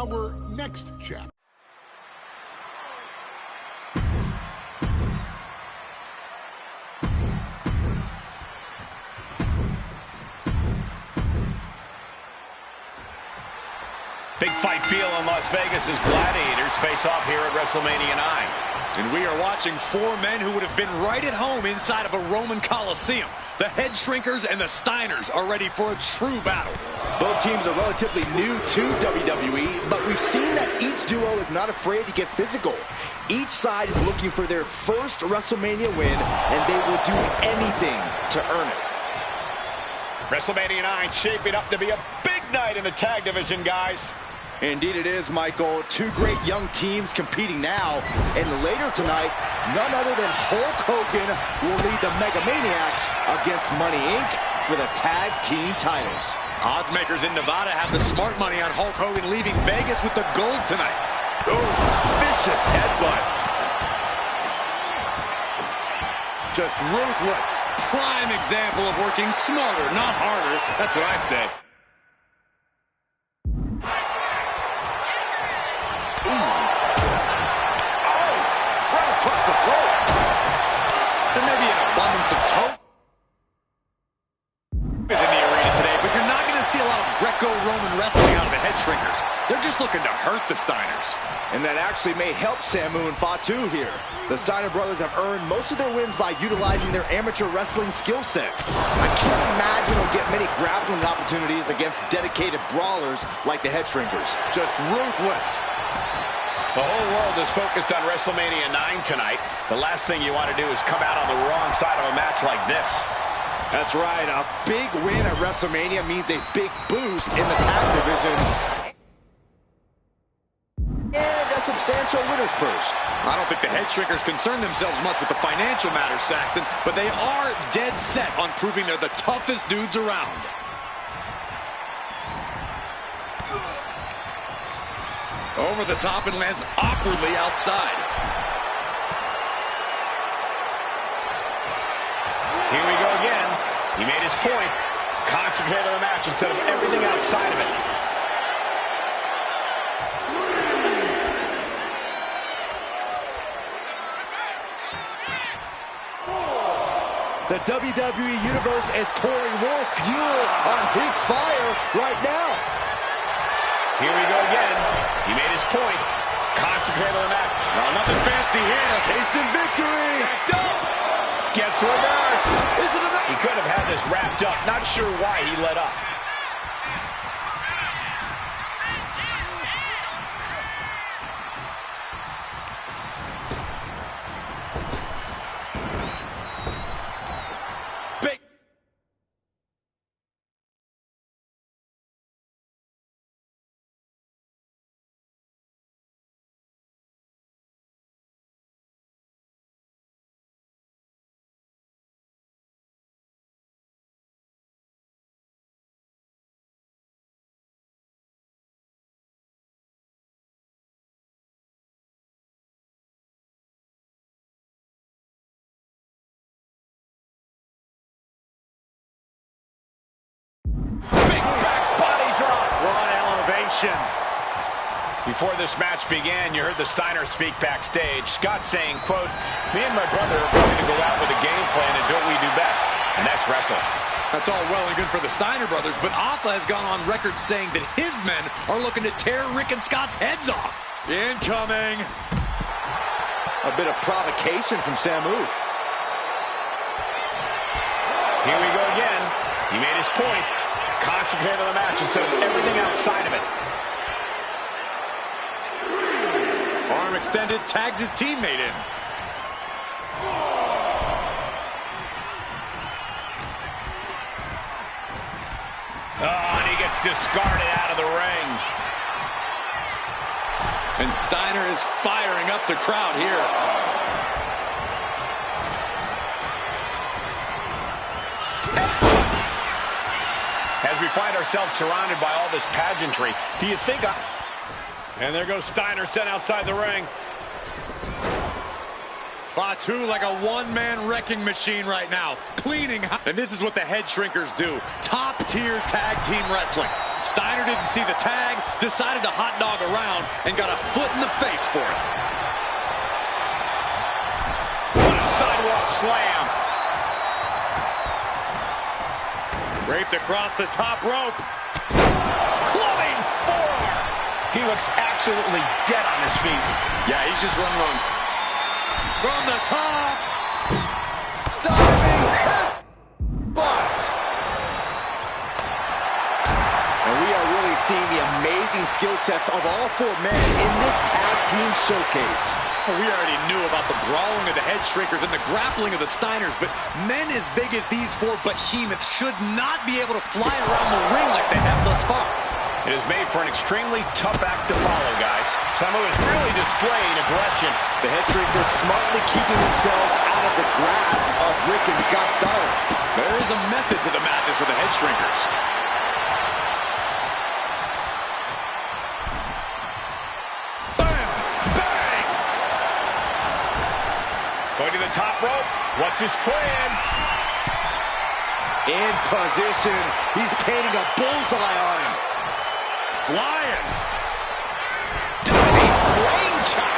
our next chapter. Big fight feel in Las Vegas as gladiators face off here at WrestleMania 9. And we are watching four men who would have been right at home inside of a Roman Coliseum. The Head Shrinkers and the Steiners are ready for a true battle. Both teams are relatively new to WWE, but we've seen that each duo is not afraid to get physical. Each side is looking for their first WrestleMania win, and they will do anything to earn it. WrestleMania 9 shaping up to be a big night in the tag division, guys. Indeed it is, Michael. Two great young teams competing now. And later tonight, none other than Hulk Hogan will lead the Mega Maniacs against Money Inc. for the tag team titles. Odds makers in Nevada have the smart money on Hulk Hogan leaving Vegas with the gold tonight. Oh, vicious headbutt. Just ruthless. Prime example of working smarter, not harder. That's what I say. There may be an abundance of toe is in the arena today, but you're not going to see a lot of Greco-Roman wrestling out of the Head Shrinkers. They're just looking to hurt the Steiners. And that actually may help Samu and Fatu here. The Steiner brothers have earned most of their wins by utilizing their amateur wrestling skill set. I can't imagine they'll get many grappling opportunities against dedicated brawlers like the Head Shrinkers. Just ruthless. The whole world is focused on WrestleMania 9 tonight. The last thing you want to do is come out on the wrong side of a match like this. That's right. A big win at WrestleMania means a big boost in the tag division. And a substantial winner's purse. I don't think the Head Shrinkers concern themselves much with the financial matters, Saxton, but they are dead set on proving they're the toughest dudes around. Over the top and lands awkwardly outside. Here we go again. He made his point. Concentrate on the match instead of everything outside of it. The WWE Universe is pouring more fuel on his fire right now. Here we go again. He made his point. Concentrate on the match. No, nothing fancy here. Tasting victory. Gets reversed. Is it enough? He could have had this wrapped up. Not sure why he let up. Before this match began, you heard the Steiner speak backstage. Scott saying, quote, "Me and my brother are going to go out with a game plan and do what we do best, and that's wrestle." That's all well and good for the Steiner brothers, but Alpha has gone on record saying that his men are looking to tear Rick and Scott's heads off. Incoming. A bit of provocation from Samu. Here we go again. He made his point. Concentrate on the match instead of everything outside of it. Arm extended, tags his teammate in. Oh, and he gets discarded out of the ring. And Steiner is firing up the crowd here. As we find ourselves surrounded by all this pageantry, do you think And there goes Steiner sent outside the ring. Fatu like a one-man wrecking machine right now, cleaning. And this is what the head shrinkers do. Top-tier tag team wrestling. Steiner didn't see the tag, decided to hot dog around, and got a foot in the face for it. What a sidewalk slam. Raped across the top rope. Clubbing forearm. He looks absolutely dead on his feet. Yeah, he's just run. From the top. Diving headbutt. And we are really seeing the amazing skill sets of all four men in this tag team showcase. Well, we already knew about the brawling of the head shrinkers and the grappling of the Steiners, but men as big as these four behemoths should not be able to fly around the ring like they have thus far. It is made for an extremely tough act to follow, guys. Samu is really displaying aggression. The head shrinkers smartly keeping themselves out of the grasp of Rick and Scott Steiner. There is a method to the madness of the head shrinkers. Bam! Bang! Going to the top rope. What's his plan? In position. He's painting a bullseye on him. Flying. Diving brain chop.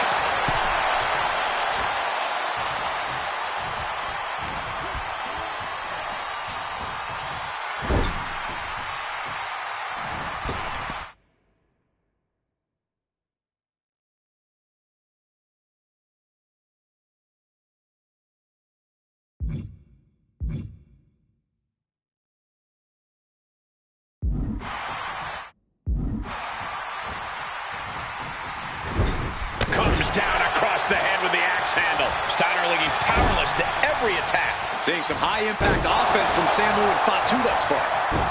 Comes down across the head with the axe handle. Steiner looking powerless to every attack. Seeing some high-impact offense from Samu and Fatu thus far.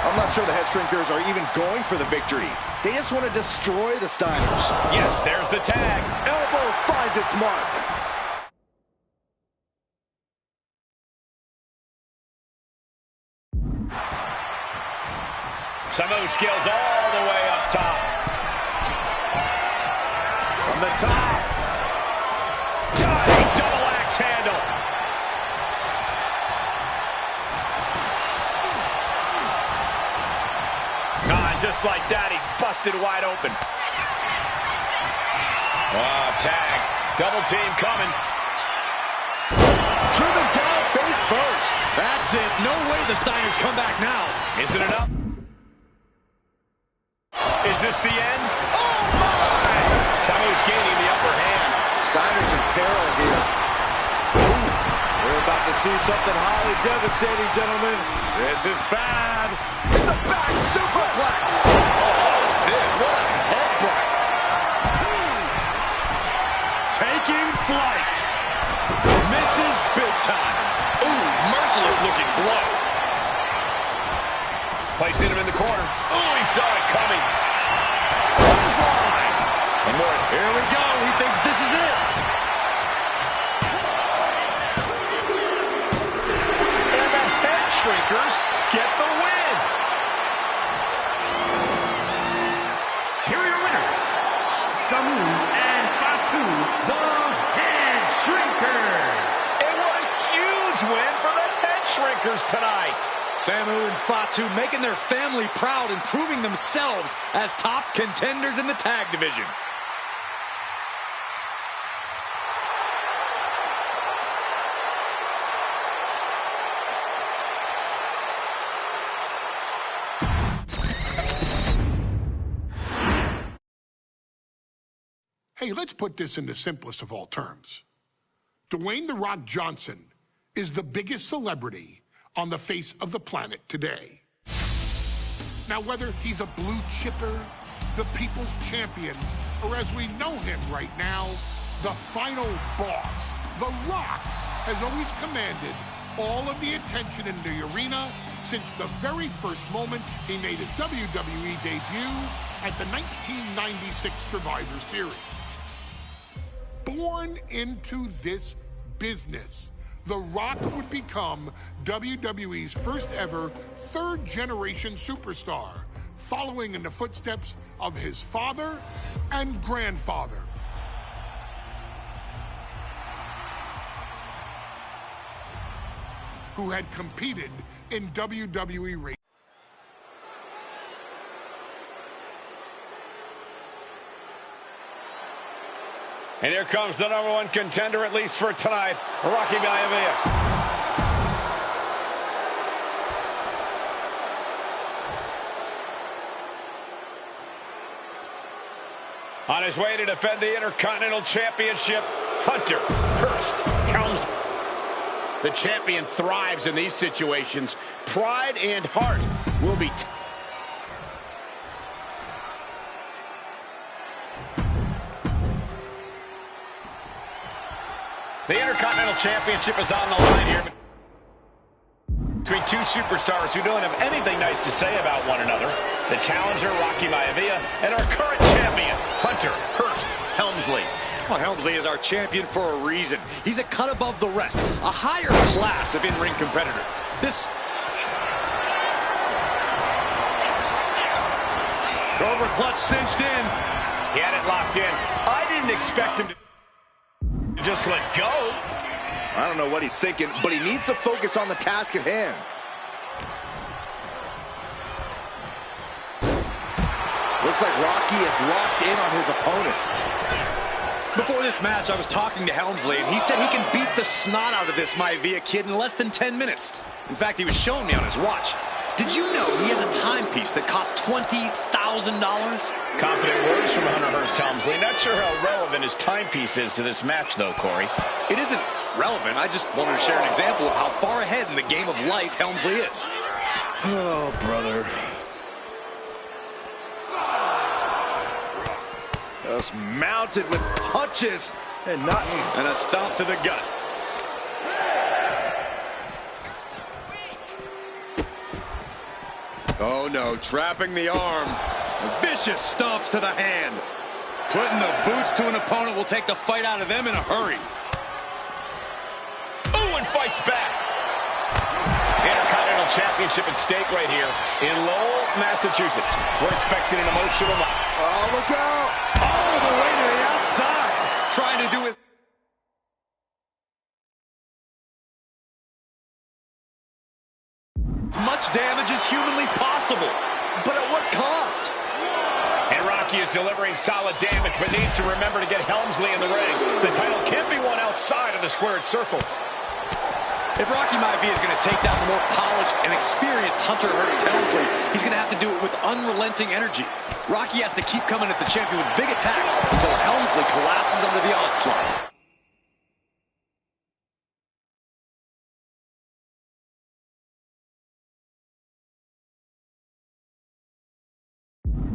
I'm not sure the head shrinkers are even going for the victory. They just want to destroy the Steiners. Yes, there's the tag. Elbow finds its mark. Samu scales all the way up top. From the top. Diving double axe handle. Just like that, he's busted wide open. Oh, tag. Double team coming. Driven down face first. That's it. No way the Steiners come back now. Is it enough? Is this the end? Oh, my! Samu's gaining the upper hand. Steiner's in peril here. Ooh, we're about to see something highly devastating, gentlemen. This is bad. It's a back superplex. Oh, what a headbutt. Taking flight. Misses big time. Ooh, merciless looking blow. Placing him in the corner. Oh, he saw it coming. Clothesline. And more. Here we go. He thinks this is it. And the head shrinkers get the win. Here are your winners, Samu and Fatu, the Head Shrinkers. And what a huge win for the head shrinkers tonight. Samu and Fatu making their family proud and proving themselves as top contenders in the tag division. Hey, let's put this in the simplest of all terms. Dwayne "The Rock" Johnson is the biggest celebrity on the face of the planet today. Now, whether he's a blue chipper, the people's champion, or as we know him right now, the final boss, The Rock has always commanded all of the attention in the arena since the very first moment he made his WWE debut at the 1996 Survivor Series. Born into this business, The Rock would become WWE's first ever third-generation superstar, following in the footsteps of his father and grandfather. who had competed in WWE ring. And here comes the #1 contender, at least for tonight, Rocky Maivia. On his way to defend the Intercontinental Championship, Hunter Hearst Helmsley. The champion thrives in these situations. Pride and heart will be... The Intercontinental Championship is on the line here between two superstars who don't have anything nice to say about one another. The challenger, Rocky Maivia, and our current champion, Hunter Hearst Helmsley. Well, Helmsley is our champion for a reason. He's a cut above the rest, a higher class of in-ring competitor. This... Cobra clutch cinched in. He had it locked in. I didn't expect him to just let go. I don't know what he's thinking, but he needs to focus on the task at hand. Looks like Rocky is locked in on his opponent. Before this match, I was talking to Helmsley, and he said he can beat the snot out of this Maivia kid in less than 10 minutes. In fact, he was showing me on his watch. Did you know he has a timepiece that costs $20,000? Confident words from Hunter Hearst Helmsley. Not sure how relevant his timepiece is to this match, though, Corey. It isn't relevant. I just wanted to share an example of how far ahead in the game of life Helmsley is. Oh, brother. Just mounted with punches and not... And a stomp to the gut. Oh no, trapping the arm. Vicious stomps to the hand. Putting the boots to an opponent will take the fight out of them in a hurry. Ooh, and fights back. Intercontinental Championship at stake right here in Lowell, Massachusetts. We're expecting an emotional... Oh, look out! All the way to the outside. Trying to do his... much damage as humanly possible. But at what cost? And Rocky is delivering solid damage, but needs to remember to get Helmsley in the ring. The title can't be won outside of the squared circle. If Rocky Maivia is going to take down the more polished and experienced Hunter Hearst Helmsley, he's going to have to do it with unrelenting energy. Rocky has to keep coming at the champion with big attacks until Helmsley collapses under the onslaught.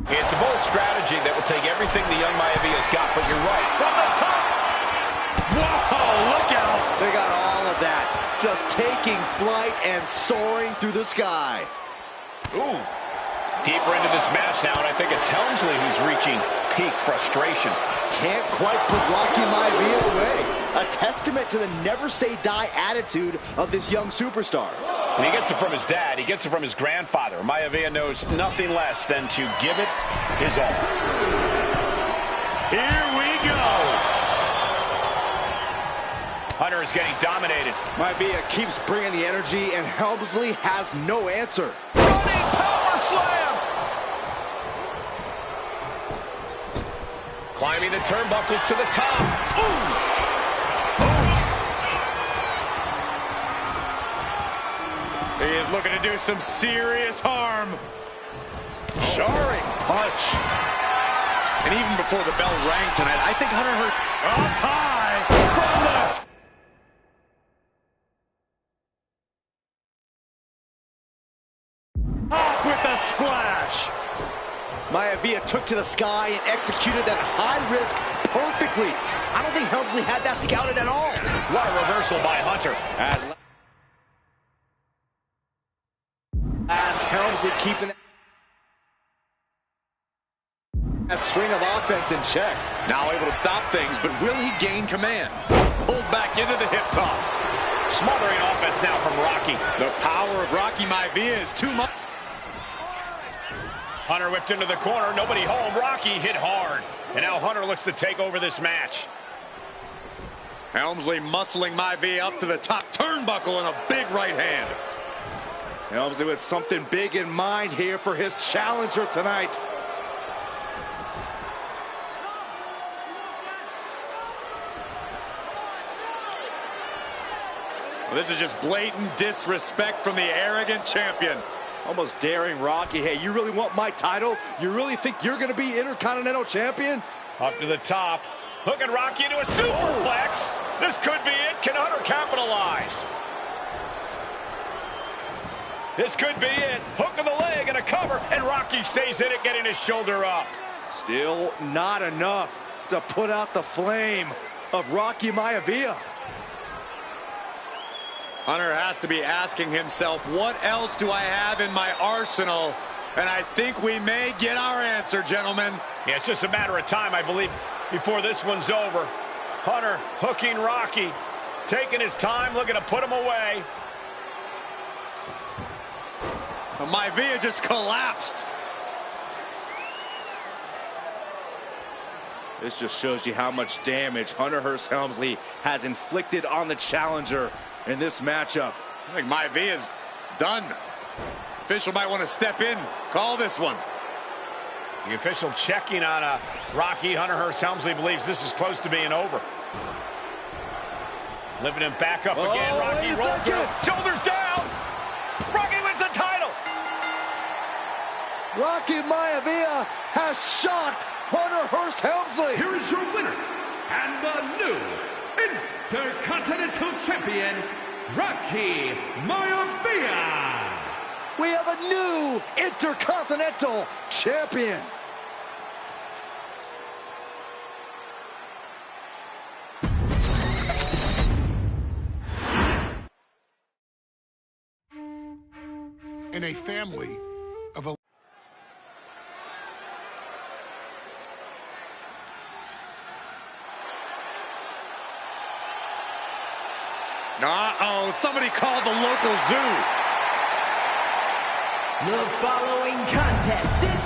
It's a bold strategy that will take everything the young Maivia's got, but you're right. From the top! Whoa, look out! They got all of that. Just taking flight and soaring through the sky. Ooh. Deeper into this match now, and I think it's Helmsley who's reaching peak frustration. Can't quite put Rocky Maivia away. A testament to the never-say-die attitude of this young superstar. And he gets it from his dad. He gets it from his grandfather. Maivia knows nothing less than to give it his all. Here we go. Hunter is getting dominated. Maivia keeps bringing the energy, and Helmsley has no answer. Running power slam! Climbing the turnbuckles to the top. Ooh! He is looking to do some serious harm. Jarring punch. And even before the bell rang tonight, I think Hunter Hearst up high from the... Up with a splash. Maivia took to the sky and executed that high risk perfectly. I don't think Helmsley had that scouted at all. What a reversal by Hunter. As Helmsley keeping that string of offense in check. Now able to stop things, but will he gain command? Pulled back into the hip toss. Smothering offense now from Rocky. The power of Rocky Maivia is too much. Hunter whipped into the corner. Nobody home. Rocky hit hard. And now Hunter looks to take over this match. Helmsley muscling Maivia up to the top turnbuckle and a big right hand. Helmsley with something big in mind here for his challenger tonight. Well, this is just blatant disrespect from the arrogant champion. Almost daring Rocky. Hey, you really want my title? You really think you're going to be Intercontinental Champion? Up to the top. Hooking Rocky into a superplex. This could be it. Can Hunter capitalize? This could be it. Hook of the leg and a cover, and Rocky stays in it, getting his shoulder up. Still not enough to put out the flame of Rocky Maivia. Hunter has to be asking himself, what else do I have in my arsenal? And I think we may get our answer, gentlemen. Yeah, it's just a matter of time, I believe, before this one's over. Hunter hooking Rocky, taking his time, looking to put him away. Maivia just collapsed. This just shows you how much damage Hunter Hearst Helmsley has inflicted on the challenger in this matchup. I think Maivia's done. Official might want to step in, call this one. The official checking on Rocky. Hunter Hearst Helmsley believes this is close to being over. Lifting him back up again. Rocky rolls through. Shoulders down. Rocky wins the title. Rocky Maivia has shocked Hunter Hearst Helmsley. Here is your winner and the new Intercontinental Champion, Rocky Maivia. We have a new Intercontinental Champion. In a family of a Uh-oh, somebody called the local zoo. The following contest is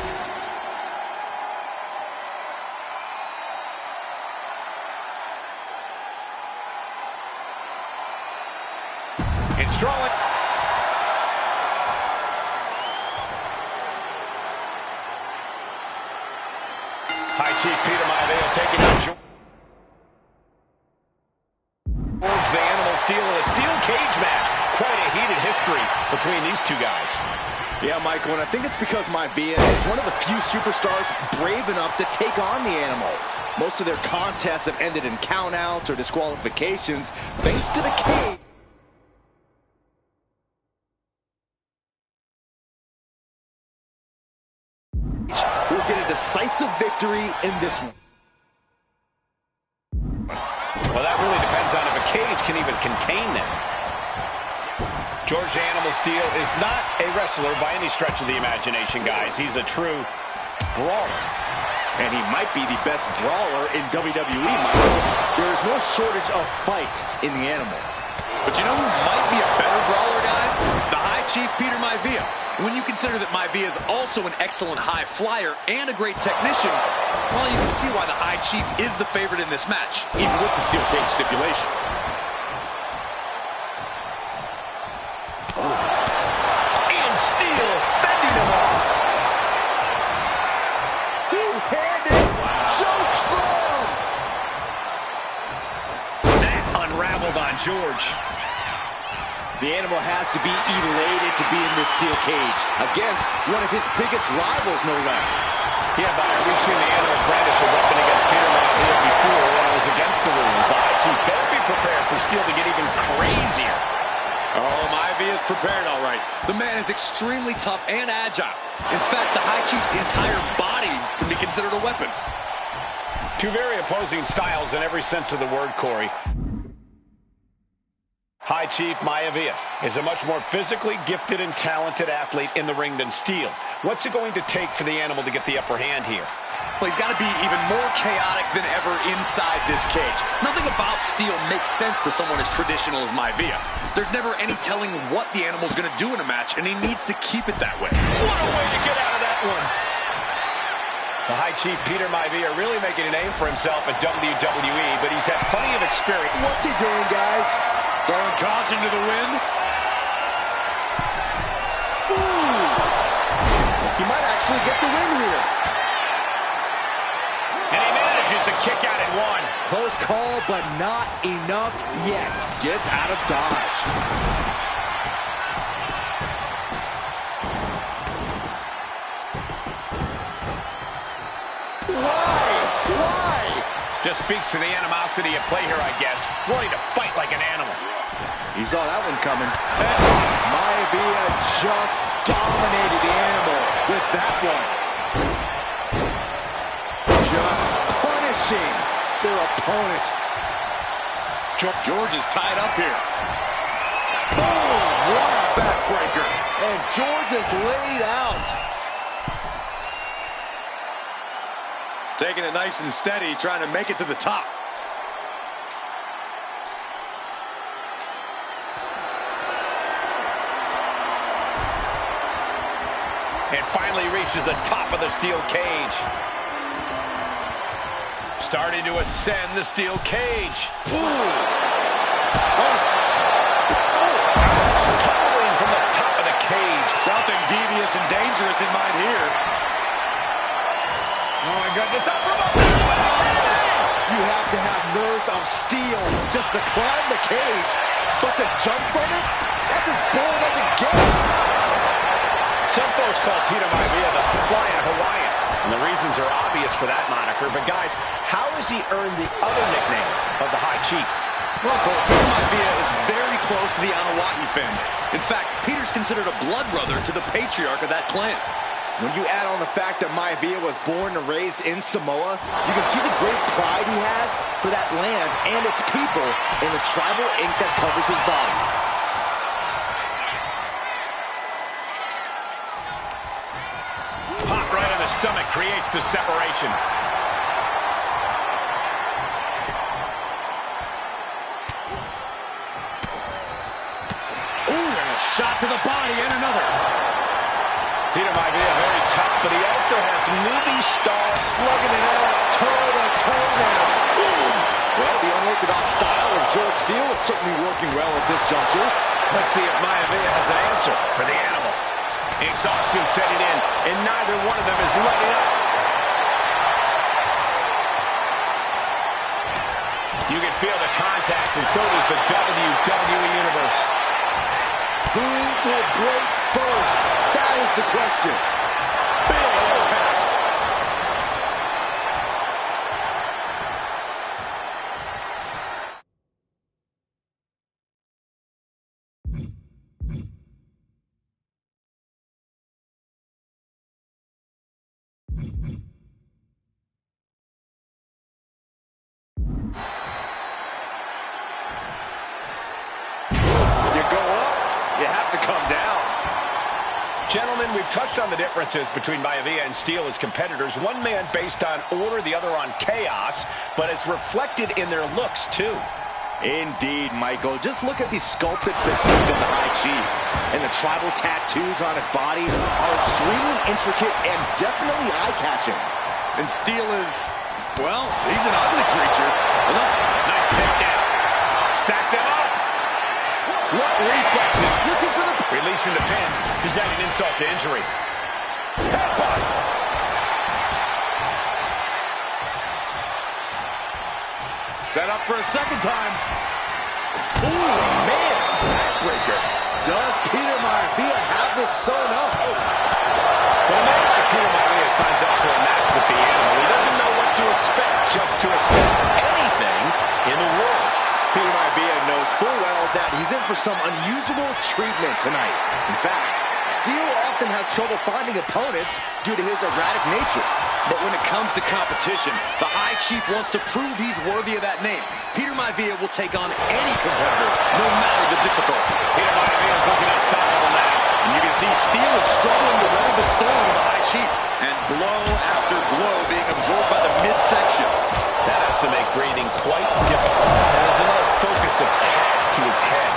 Strolling. High Chief Peter Maivia taking out George the Animal Steel in a steel cage match. Quite a heated history between these two guys. Yeah, Michael, and I think it's because Maivia is one of the few superstars brave enough to take on the Animal. Most of their contests have ended in countouts or disqualifications thanks to the cage. Will get a decisive victory in this one. Well, that really depends on if a cage can even contain them. George the Animal Steel is not a wrestler by any stretch of the imagination, guys. He's a true brawler. And he might be the best brawler in WWE, Michael. There is no shortage of fight in the Animal. But you know who might be a better brawler, guys? The High Chief Peter Maivia. When you consider that Maivia is also an excellent high flyer and a great technician, well, you can see why the High Chief is the favorite in this match, even with the steel cage stipulation. And Steel fending him off. Two-handed choke slam. That unraveled on George. The Animal has to be elated to be in this steel cage against one of his biggest rivals, no less. Yeah, Byron, we've seen the Animal brandish a weapon against Peter Maivia before when it was against the rules. The High Chief better be prepared for Steel to get even crazier. Oh, Maivia is prepared, all right. The man is extremely tough and agile. In fact, the High Chief's entire body can be considered a weapon. Two very opposing styles in every sense of the word, Corey. High Chief Maivia is a much more physically gifted and talented athlete in the ring than Steel. What's it going to take for the Animal to get the upper hand here? Well, he's got to be even more chaotic than ever inside this cage. Nothing about Steel makes sense to someone as traditional as Maivia. There's never any telling what the Animal's going to do in a match, and he needs to keep it that way. What a way to get out of that one. The High Chief Peter Maivia really making a name for himself at WWE, but he's had plenty of experience. What's he doing, guys? Throwing caution to the wind. Ooh! He might actually get the win here. And he manages to kick out at one. Close call, but not enough yet. Gets out of dodge. Why? Just speaks to the animosity at play here, I guess. Willing to fight like an animal. He saw that one coming. Maivia just dominated the animal with that one. Just punishing their opponent. George is tied up here. Boom! What a backbreaker. And George is laid out. Taking it nice and steady, trying to make it to the top. And finally reaches the top of the steel cage. Starting to ascend the steel cage. Tumbling from the top of the cage. Something devious and dangerous in mind here. Oh my goodness, up from up there. You have to have nerves of steel just to climb the cage. But to jump from it, that's as bold as it gets. Some folks call Peter Maivia the Flying Hawaiian. And the reasons are obvious for that moniker. But guys, how has he earned the other nickname of the High Chief? Well, Cole, Peter Maivia is very close to the Anawahi family. In fact, Peter's considered a blood brother to the patriarch of that clan. When you add on the fact that Maivia was born and raised in Samoa, you can see the great pride he has for that land and its people in the tribal ink that covers his body. Pop right in the stomach creates the separation. Ooh, and a shot to the body and another. Peter Maivia very tough, but he also has movie star slugging it out toe-to-toe now. Well, the unorthodox style of George Steele is certainly working well at this juncture. Let's see if Maivia has an answer for the animal. Exhaustion setting in, and neither one of them is letting up. You can feel the contact, and so does the WWE Universe. Who will break first? That is the question. Big impact. You have to come down. Gentlemen, we've touched on the differences between Maivia and Steele as competitors. One man based on order, the other on chaos, but it's reflected in their looks, too. Indeed, Michael. Just look at the sculpted physique of the High Chief. And the tribal tattoos on his body are extremely intricate and definitely eye-catching. And Steele is, well, he's an ugly creature. Nice takedown. Stack them up. What reflexes? Looking for the... Releasing the pin. He's adding insult to injury. Headbutt. Set up for a second time. Ooh, man. Backbreaker. Does Peter Maivia have this sewn up? When a man like Peter Maivia signs up for a match with the animal, he doesn't know what to expect, just to expect anything in the world. Peter Maivia knows full well that he's in for some unusual treatment tonight. In fact, Steele often has trouble finding opponents due to his erratic nature. But when it comes to competition, the High Chief wants to prove he's worthy of that name. Peter Maivia will take on any competitor, no matter the difficulty. Peter Maivia is looking unstoppable now. And you can see Steele is struggling to weather the storm of the High Chief. And blow after blow being absorbed by the midsection. That has to make breathing quite difficult. There's another focused attack to his head.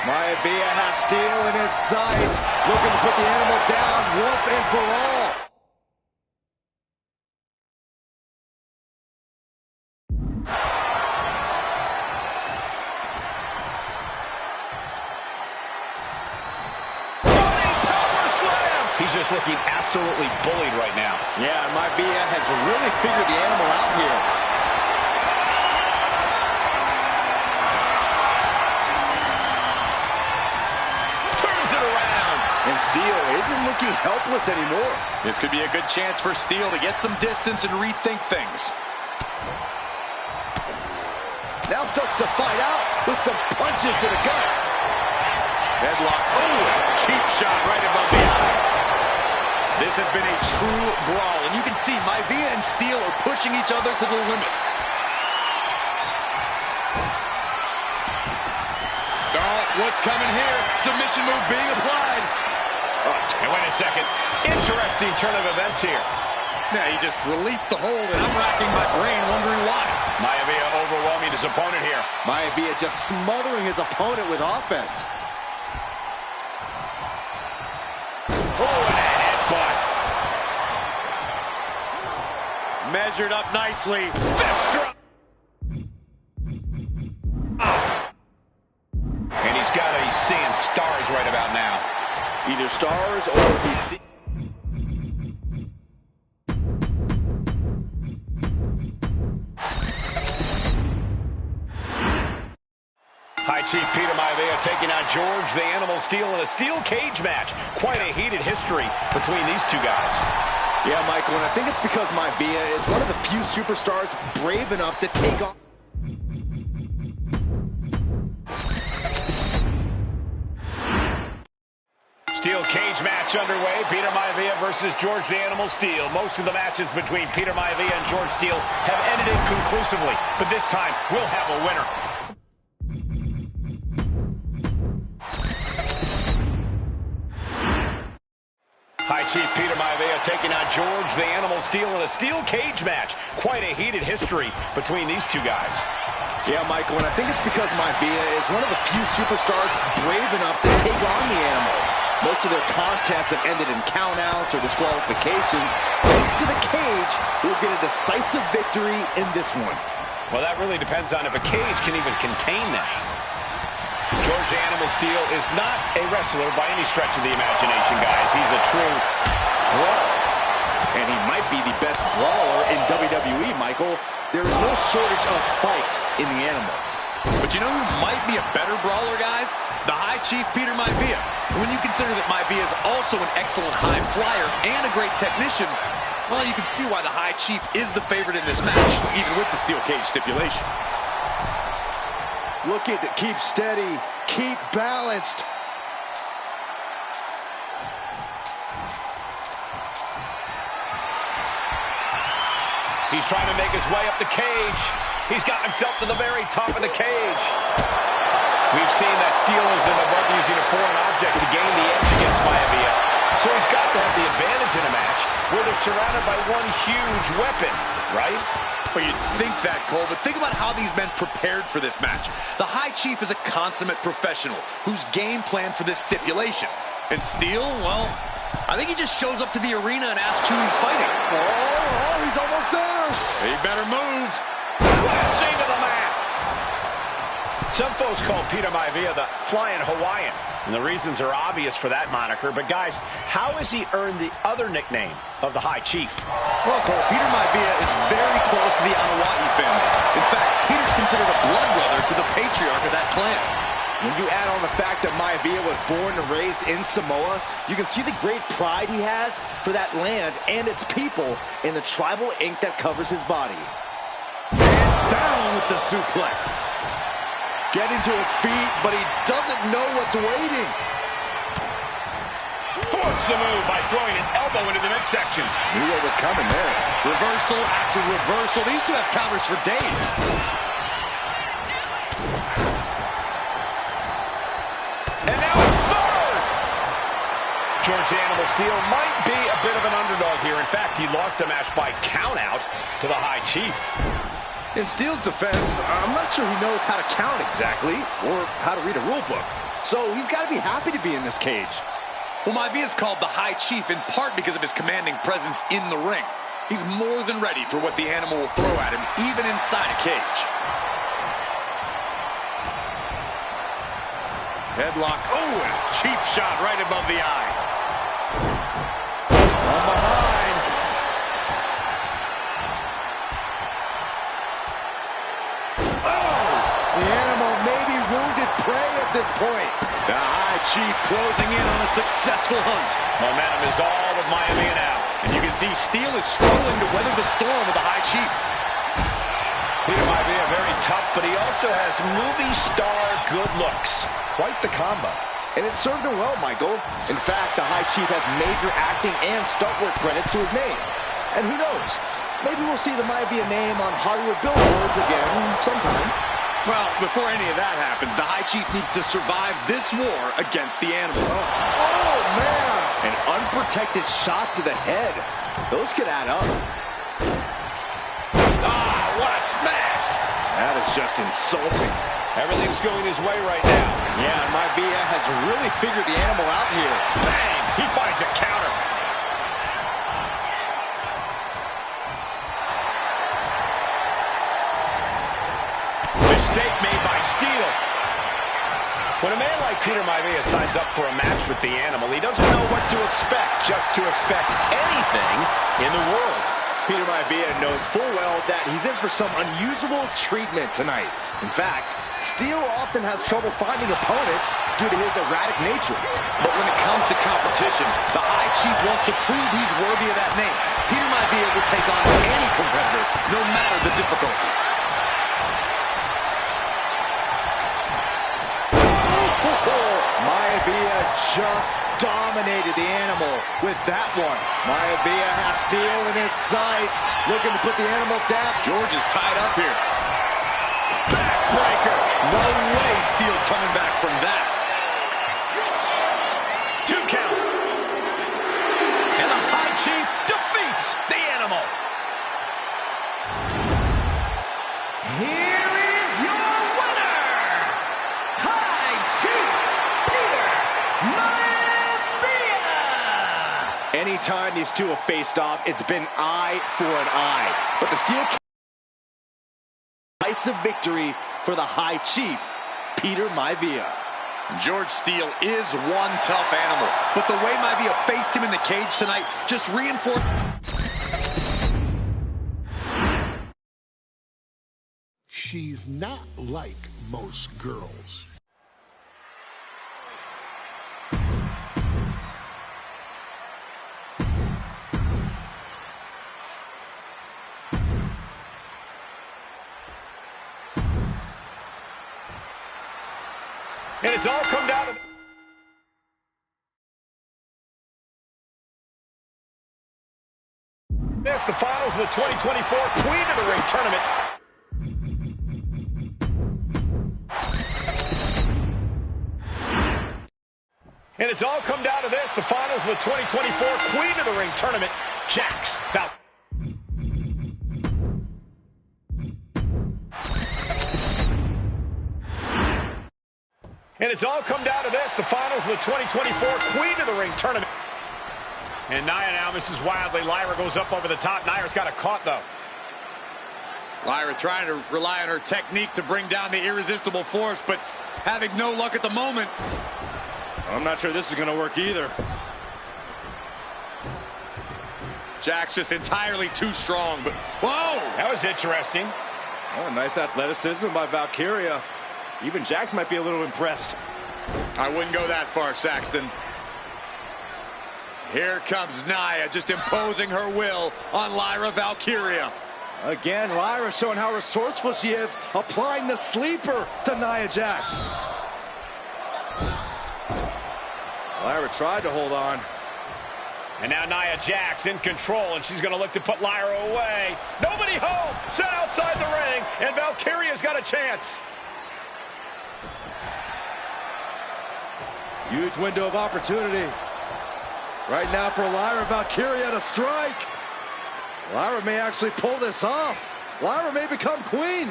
Maivia has Steel in his sights, looking to put the animal down once and for all. He's just looking absolutely bullied right now. Yeah, Maivia has really figured the animal out here. Turns it around. And Steel isn't looking helpless anymore. This could be a good chance for Steel to get some distance and rethink things. Now starts to fight out with some punches to the gut. Headlock. Oh, cheap shot right above the eye. This has been a true brawl, and you can see Maivia and Steel are pushing each other to the limit. Oh, what's coming here? Submission move being applied. And wait a second. Interesting turn of events here. Yeah, he just released the hold, and I'm racking my brain wondering why. Maivia overwhelming his opponent here. Maivia just smothering his opponent with offense. Oh, and a headbutt. Measured up nicely. Fist drop. And he's got to be seeing stars right about now. Either stars or he's seeing... High Chief Peter Maivia taking on George the Animal Steel in a steel cage match. Quite a heated history between these two guys. Yeah, Michael, and I think it's because Maivia is one of the few superstars brave enough to take on... Steel cage match underway. Peter Maivia versus George the Animal Steel. Most of the matches between Peter Maivia and George Steel have ended inconclusively, but this time we'll have a winner. High Chief Peter Maivia taking on George the Animal Steel in a steel cage match. Quite a heated history between these two guys. Yeah, Michael, and I think it's because Maivia is one of the few superstars brave enough to take on the animal. Most of their contests have ended in countouts or disqualifications. Thanks to the cage, we'll get a decisive victory in this one. Well, that really depends on if a cage can even contain them. George the Animal Steel is not a wrestler by any stretch of the imagination, guys. He's a true brawler. And he might be the best brawler in WWE, Michael. There is no shortage of fight in the animal. But you know who might be a better brawler, guys? The High Chief Peter Maivia. When you consider that Maivia is also an excellent high flyer and a great technician, well, you can see why the High Chief is the favorite in this match, even with the steel cage stipulation. Looking to keep steady, keep balanced. He's trying to make his way up the cage. He's got himself to the very top of the cage. We've seen that Steel is above using a foreign object to gain the edge against Maivia. So he's got to have the advantage in a match where they're surrounded by one huge weapon, right? Well, you'd think that, Cole, but think about how these men prepared for this match. The High Chief is a consummate professional whose game planned for this stipulation. And Steel, well, I think he just shows up to the arena and asks who he's fighting. Oh, he's almost there. He better move. Crashing to the mat. Some folks call Peter Maivia the Flying Hawaiian, and the reasons are obvious for that moniker. But guys, how has he earned the other nickname of the High Chief? Well, Cole, Peter Maivia is very close to the Anawahi family. In fact, Peter's considered a blood brother to the patriarch of that clan. When you add on the fact that Maivia was born and raised in Samoa, you can see the great pride he has for that land and its people in the tribal ink that covers his body. And down with the suplex. Getting to his feet, but he doesn't know what's waiting. Force the move by throwing an elbow into the midsection. Knew what was coming there. Reversal after reversal. These two have counters for days. And now a third! George the Animal Steel might be a bit of an underdog here. In fact, he lost the match by countout to the High Chief. In Steel's defense, I'm not sure he knows how to count exactly or how to read a rule book. so he's got to be happy to be in this cage. Well, Maivia's called the High Chief in part because of his commanding presence in the ring. He's more than ready for what the animal will throw at him, even inside a cage. Headlock. Oh, and a cheap shot right above the eye. From behind. Oh! The animal may be wounded prey at this point. The High Chief closing in on a successful hunt. Momentum is all with Maivia now. And you can see Steele is struggling to weather the storm with the High Chief. Peter Maivia very tough, but he also has movie star good looks. Quite the combo. And it served him well, Michael. In fact, the High Chief has major acting and stunt work credits to his name. And who knows, maybe we'll see the Maivia name on Hollywood billboards again sometime. Well, before any of that happens, the High Chief needs to survive this war against the animal. Oh, man! An unprotected shot to the head. Those could add up. Ah, what a smash! That is just insulting. Everything's going his way right now. Yeah, and Maivia has really figured the animal out here. Bang! He finds a counter. Mistake made by Steele. When a man like Peter Maivia signs up for a match with the animal, he doesn't know what to expect, just to expect anything in the world. Peter Maivia knows full well that he's in for some unusual treatment tonight. In fact, Steele often has trouble finding opponents due to his erratic nature. But when it comes to competition, the High Chief wants to prove he's worthy of that name. Peter Maivia will take on any competitor, no matter the difficulty. Maivia just dominated the animal with that one. Maivia has Steele in his sights, looking to put the animal down. George is tied up here. Backbreaker. No way Steele's coming back from that. 2 count. And the High Chief defeats the animal. Here is your winner, High Chief Peter Maivia. Anytime these two have faced off, it's been eye for an eye. But the Steele decisive victory for the High Chief, Peter Maivia. George Steele is one tough animal, but the way Maivia faced him in the cage tonight just reinforced. She's not like most girls. And it's all come down to this, the finals of the 2024 Queen of the Ring tournament. And it's all come down to this, the finals of the 2024 Queen of the Ring tournament. Jax. Now. And it's all come down to this, the finals of the 2024 Queen of the Ring tournament. And Nia now misses wildly. Lyra goes up over the top. Nia's got it caught, though. Lyra trying to rely on her technique to bring down the irresistible force, but having no luck at the moment. I'm not sure this is going to work either. Jax just entirely too strong, but whoa! That was interesting. Oh, nice athleticism by Valkyria. Even Jax might be a little impressed. I wouldn't go that far, Saxton. Here comes Nia, just imposing her will on Lyra Valkyria. Again, Lyra showing how resourceful she is, applying the sleeper to Nia Jax. Lyra tried to hold on. And now Nia Jax in control, and she's going to look to put Lyra away. Nobody home! Set outside the ring, and Valkyria's got a chance. Huge window of opportunity. Right now for Lyra Valkyria to strike. Lyra may actually pull this off. Lyra may become queen.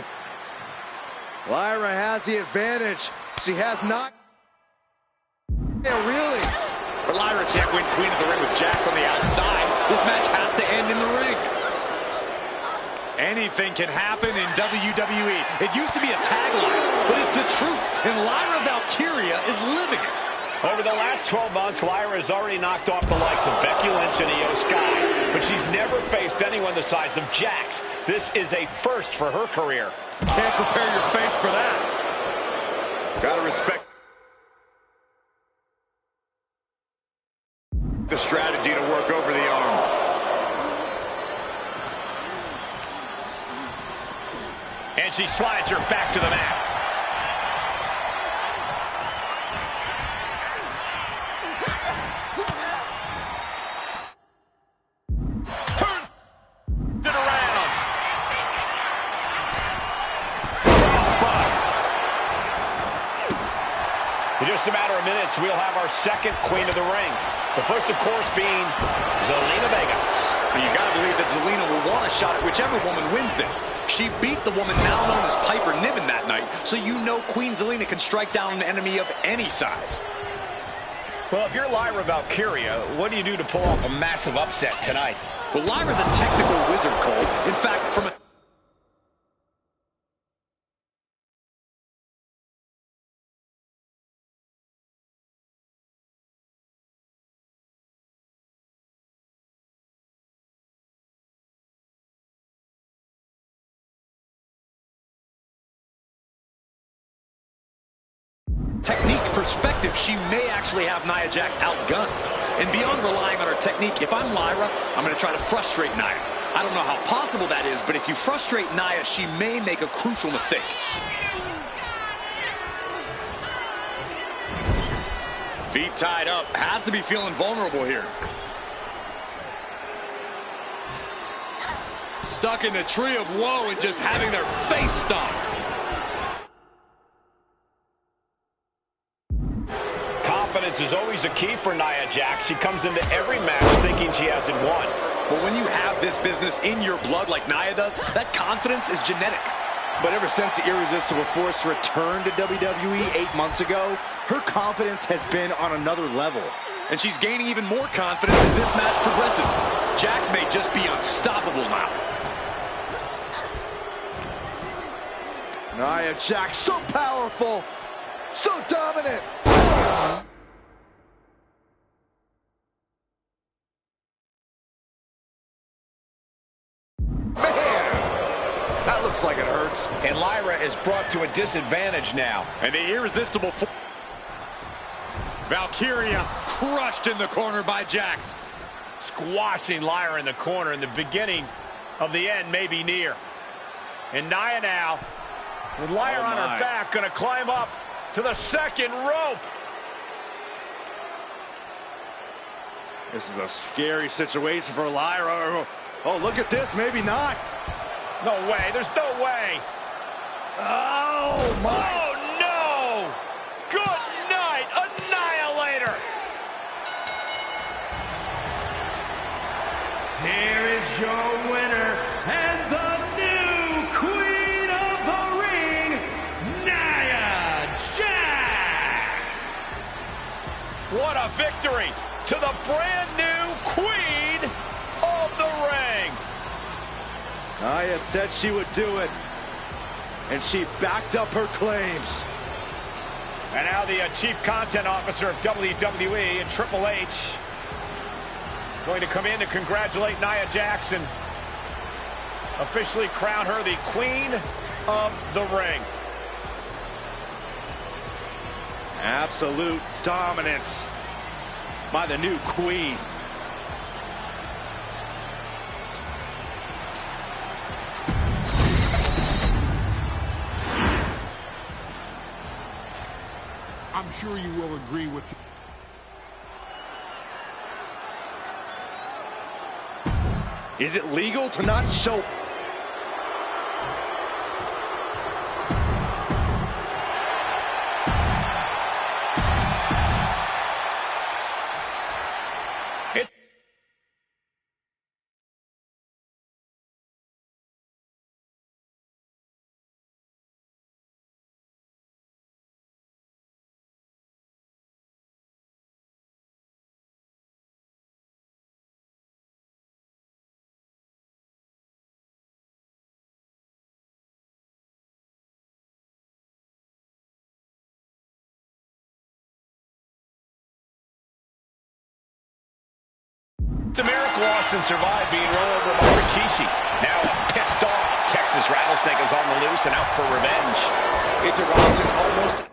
Lyra has the advantage. She has not Yeah, really? But Lyra can't win Queen of the Ring with Jax on the outside. This match has to end in the ring. Anything can happen in WWE. It used to be a tagline, but it's the truth. And Lyra Valkyria is living it. Over the last 12 months, Lyra has already knocked off the likes of Becky Lynch and Io Sky, but she's never faced anyone the size of Jax. This is a first for her career. Can't prepare your face for that. Gotta respect the strategy to work over the arm. And she slides her back to the mat. Turns it around. Crossbody. In just a matter of minutes, we'll have our second Queen of the Ring. The first, of course, being Zelina Vega. And you gotta believe that Zelina will want a shot at whichever woman wins this. She beat the woman now known as Piper Niven that night, so you know Queen Zelina can strike down an enemy of any size. Well, if you're Lyra Valkyria, what do you do to pull off a massive upset tonight? Well, Lyra's a technical wizard, Cole. In fact, from a technique perspective, she may actually have Nia Jax outgunned. And beyond relying on her technique, if I'm Lyra, I'm going to try to frustrate Nia. I don't know how possible that is, but if you frustrate Nia, she may make a crucial mistake. Feet tied up, has to be feeling vulnerable here. Stuck in the tree of woe and just having their face stomped. Confidence is always a key for Nia Jax. She comes into every match thinking she hasn't won. But when you have this business in your blood like Nia does, that confidence is genetic. But ever since the Irresistible Force returned to WWE 8 months ago, her confidence has been on another level. And she's gaining even more confidence as this match progresses. Jax may just be unstoppable now. Nia Jax, so powerful, so dominant. That looks like it hurts. And Lyra is brought to a disadvantage now. And the Irresistible Valkyria crushed in the corner by Jax. Squashing Lyra in the corner, and the beginning of the end may be near. And Nia now, with Lyra on her back, going to climb up to the second rope. This is a scary situation for Lyra. Oh, look at this. Maybe not. No way. There's no way. Oh, my. Oh, no. Good night, Annihilator. Here is your winner and the new Queen of the Ring, Nia Jax. What a victory to the brand new Queen of the Ring. Nia said she would do it, and she backed up her claims. And now the Chief Content Officer of WWE and Triple H going to come in to congratulate Nia Jax, officially crown her the Queen of the Ring. Absolute dominance by the new Queen. I'm sure you will agree with me. Is it legal to not show It's a miracle Austin survived being run over by Rikishi. Now a pissed off Texas Rattlesnake is on the loose and out for revenge. It took Austin almost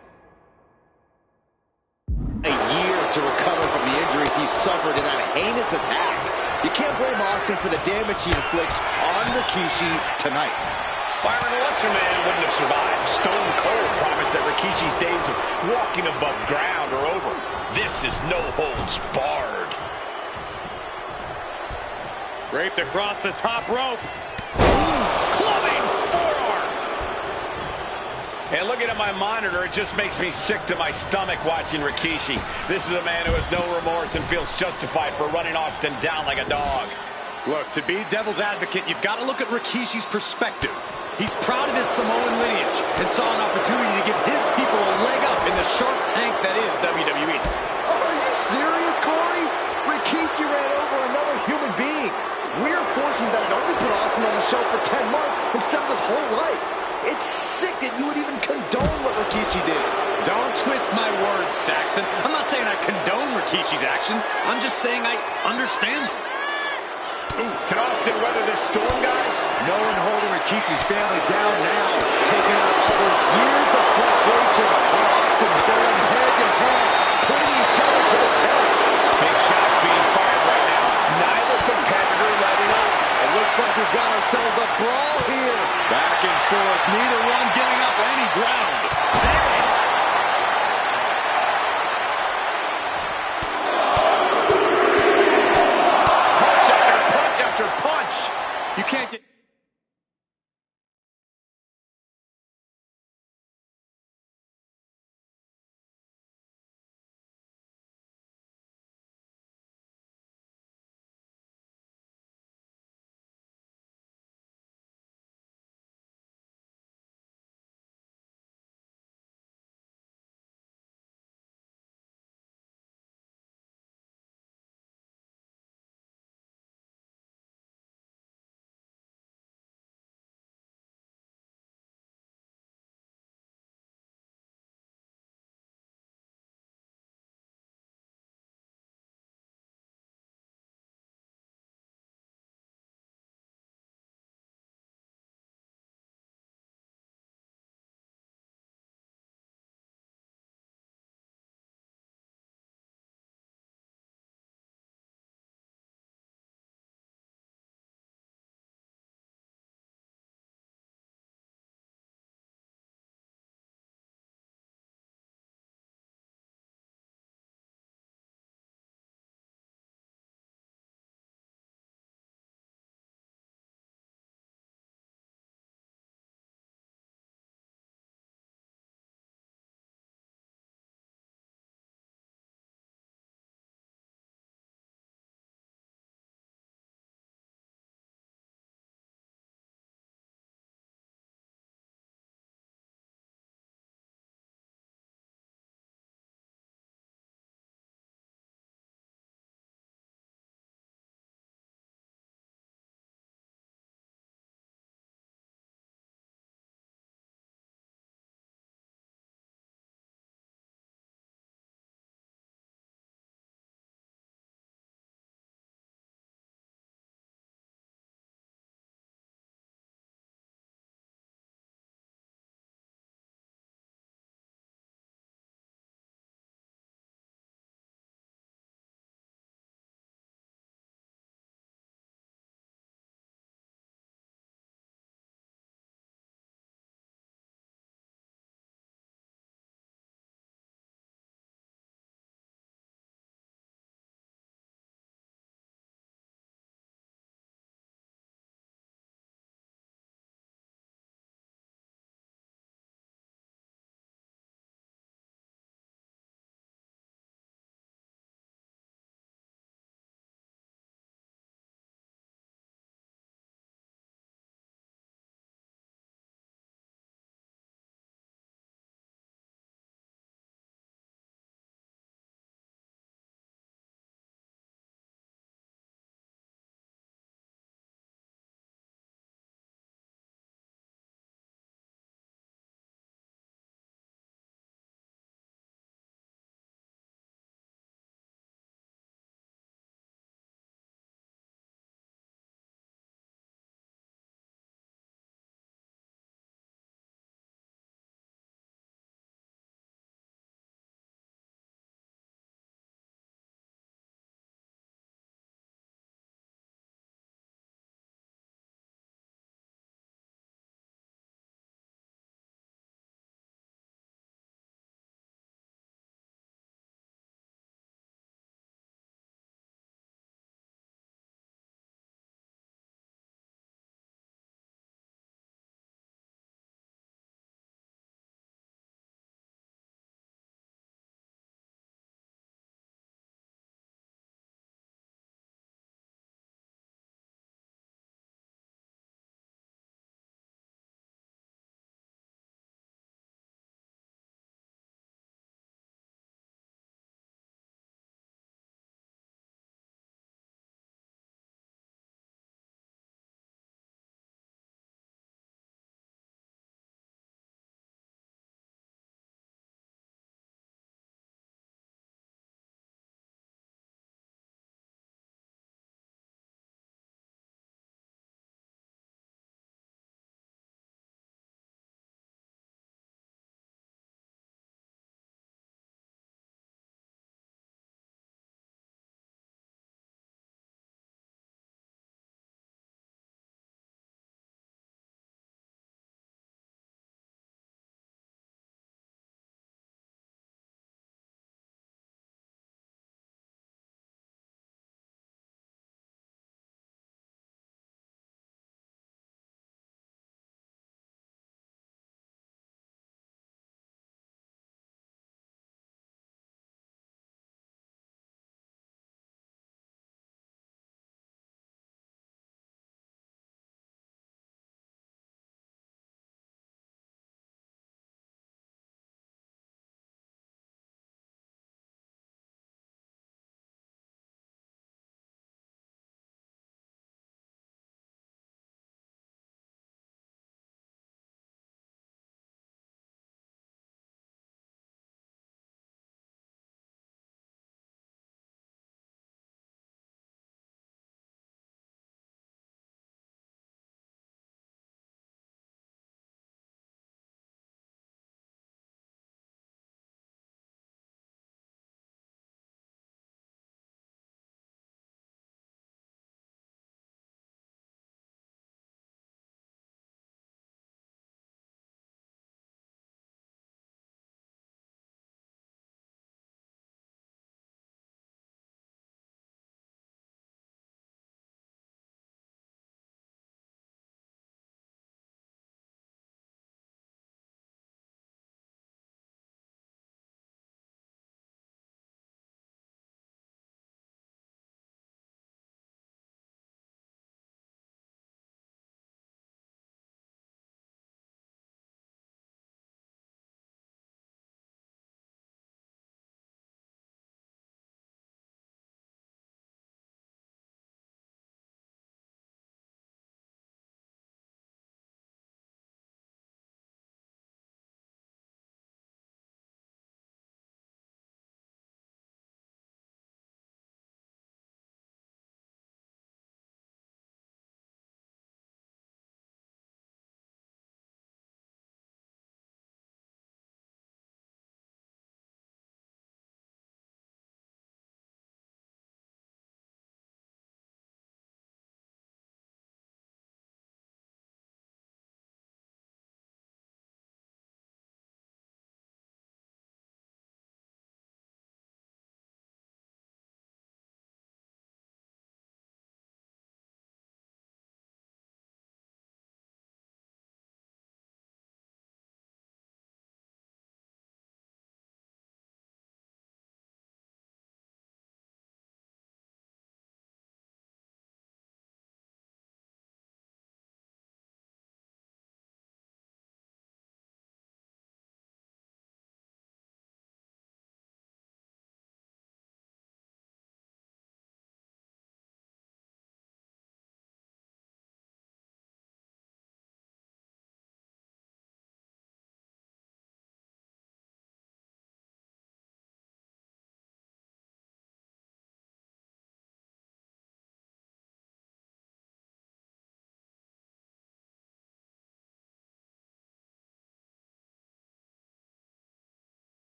a year to recover from the injuries he suffered in that heinous attack. You can't blame Austin for the damage he inflicts on Rikishi tonight. Byron, a lesser man wouldn't have survived. Stone Cold promised that Rikishi's days of walking above ground are over. This is no holds barred. Draped across the top rope. Clubbing forearm. And looking at my monitor, it just makes me sick to my stomach watching Rikishi. This is a man who has no remorse and feels justified for running Austin down like a dog. Look, to be devil's advocate, you've got to look at Rikishi's perspective. He's proud of his Samoan lineage and saw an opportunity to give his people a leg up in the shark tank that is WWE. Are you serious, Corey? Rikishi ran over another human being. We're fortunate that it only put Austin on the show for 10 months instead of his whole life. It's sick that you would even condone what Rikishi did. Don't twist my words, Saxton. I'm not saying I condone Rikishi's actions. I'm just saying I understand them. Ooh, can Austin weather this storm, guys? No one holding Rikishi's family down now, taking out all those years of frustration. And Austin going head to head, putting each other to the test. Big shots being fired right now. Neither competitor letting up. It looks like we've got ourselves a brawl here. Back and forth, neither one giving up any ground. Punch after punch. You can't get...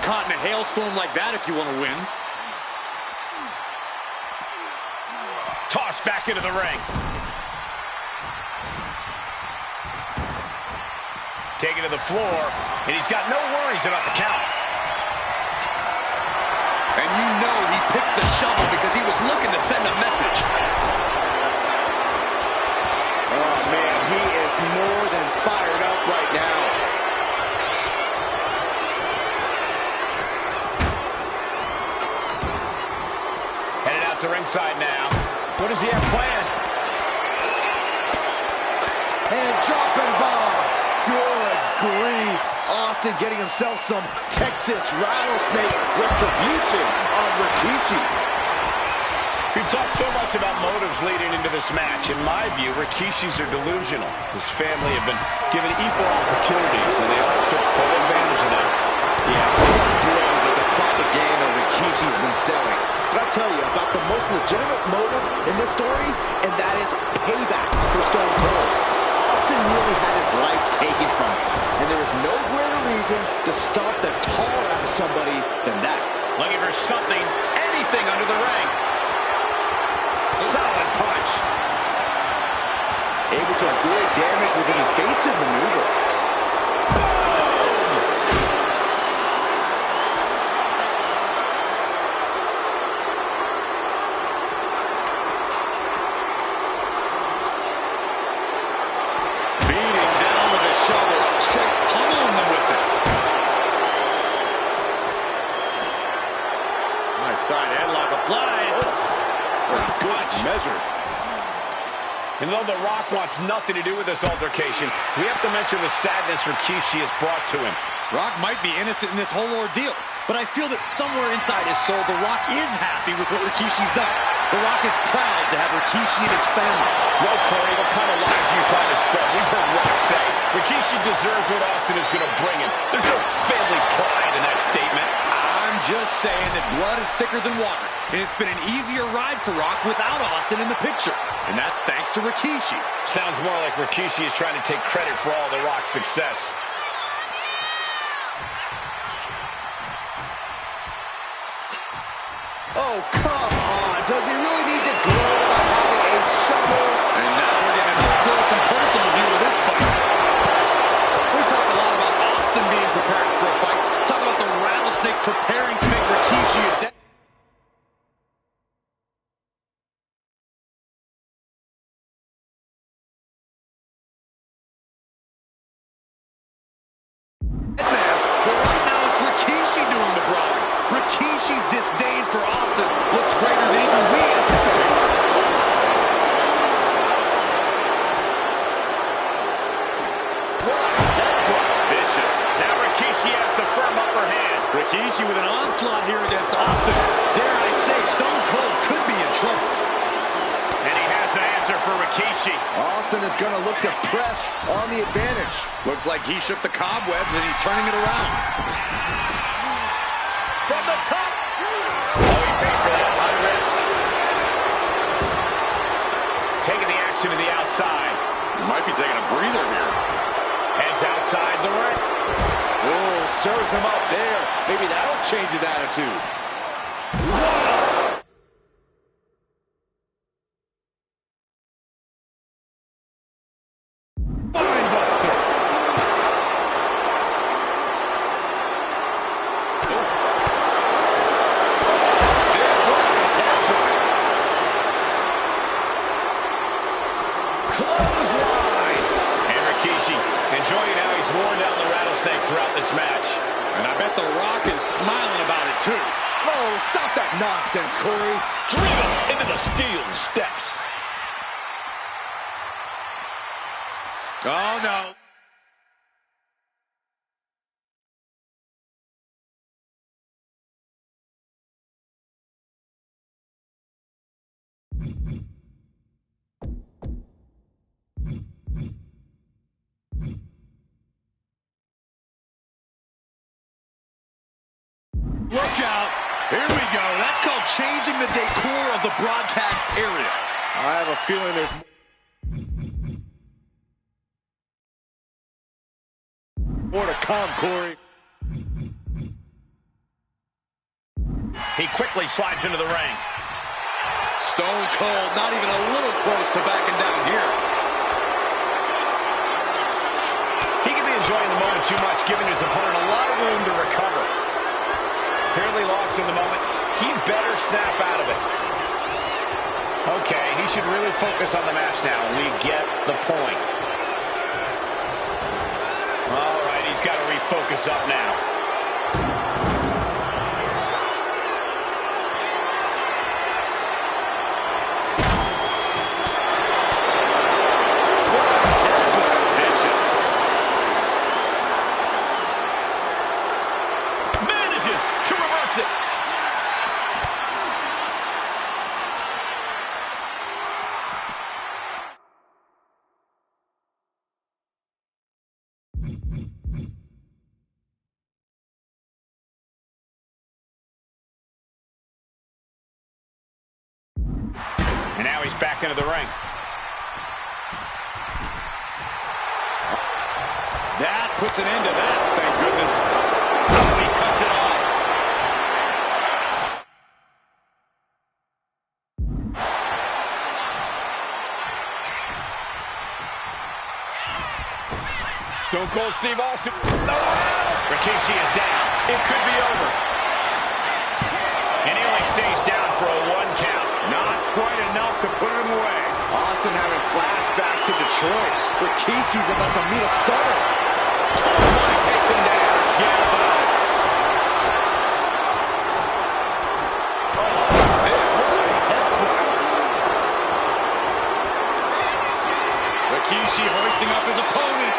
Caught in a hailstorm like that if you want to win. Tossed back into the ring. Taken to the floor, and he's got no worries about the count. And you know he picked the shovel because he was looking to send a message. Oh, man, he is more than fired up right now. Headed out to ringside now. What does he have planned? And dropping bombs. Good grief. Austin getting himself some Texas rattlesnake retribution on Rikishi. We've talked so much about motives leading into this match. In my view, Rikishis are delusional. His family have been given equal opportunities, and they all took full advantage of that. Yeah, blows at the propaganda Rikishi's been selling. But I'll tell you about the most legitimate motive in this story, and that is payback for Stone Cold. Austin really had his life taken from him, and there is no greater reason to stomp the tar out of somebody than that. Looking for something, anything under the ring. Solid punch. Able to avoid damage with an evasive maneuver. Beating down with a shovel, straight pummeling them with it. Nice side headlock applied. Good Measure. And though The Rock wants nothing to do with this altercation, we have to mention the sadness Rikishi has brought to him. Rock might be innocent in this whole ordeal, but I feel that somewhere inside his soul, The Rock is happy with what Rikishi's done. The Rock is proud to have Rikishi and his family. Well, Corey, what kind of lies are you trying to spread? We've heard Rock say Rikishi deserves what Austin is going to bring him. There's no family pride in that statement. I'm just saying that blood is thicker than water, and it's been an easier ride for Rock without Austin in the picture, and that's thanks to Rikishi. Sounds more like Rikishi is trying to take credit for all The Rock's success. Oh, come on. Does he really need to glow about having a shovel? And now we're getting an up-close and personal view of this fight. We talk a lot about Austin being prepared for a fight. Talk about the rattlesnake preparing to make Rikishi a dead. But right now it's Rikishi doing the brawling. Rikishi's disdain for Austin looks greater than even we anticipated. Vicious. Now Rikishi has the firm upper hand. Rikishi with an onslaught here against Austin. Dare I say, Stone Cold could be in trouble. And he has an answer for Rikishi. Austin is going to look to press on the advantage. Looks like he shook the cobwebs and he's turning it around. From the top. Oh, he paid for that. High risk. Taking the action to the outside. He might be taking a breather here. Heads outside the ring. Oh, serves him up there. Maybe that'll change his attitude. What a spinebuster. Clothesline. And Rikishi enjoying how he's worn down the rattlesnake throughout this match. And I bet The Rock is smiling about it too. Oh, stop that nonsense, Corey. Driven into the steel steps. Oh no. Look out. Here we go. That's called changing the decor of the broadcast area. I have a feeling there's more to come, Corey. He quickly slides into the ring. Stone Cold, not even a little close to backing down here. He could be enjoying the moment too much, giving his opponent a lot of room to recover. Clearly lost in the moment. He better snap out of it. Okay, he should really focus on the match now. We get the point. All right, he's got to refocus up now. And now he's back into the ring. That puts an end to that, thank goodness. Oh, he cuts it off. Stone Cold Steve Austin. No! Rikishi is down. It could be over. And he only stays down for a 1 count. Not quite enough to put him away. Austin having flashbacks to Detroit. Rikishi's about to meet a stunner. Clothesline takes him down. Get up. Rikishi hoisting up his opponent.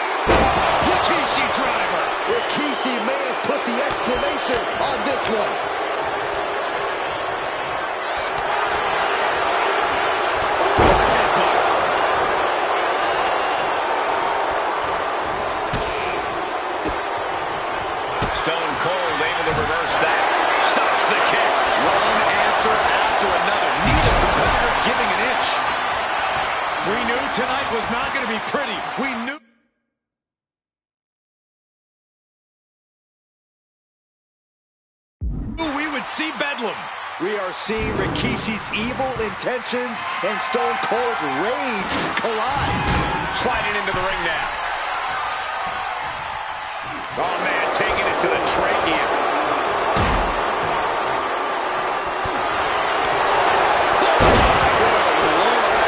Rikishi driver. Rikishi may have put the exclamation on this one. Stone Cold able to reverse that. Stops the kick. One answer after another. Neither competitor giving an inch. We knew tonight was not going to be pretty. We knew we would see bedlam. We are seeing Rikishi's evil intentions and Stone Cold's rage collide. Sliding into the ring now. Oh, man, taking it to the trachea.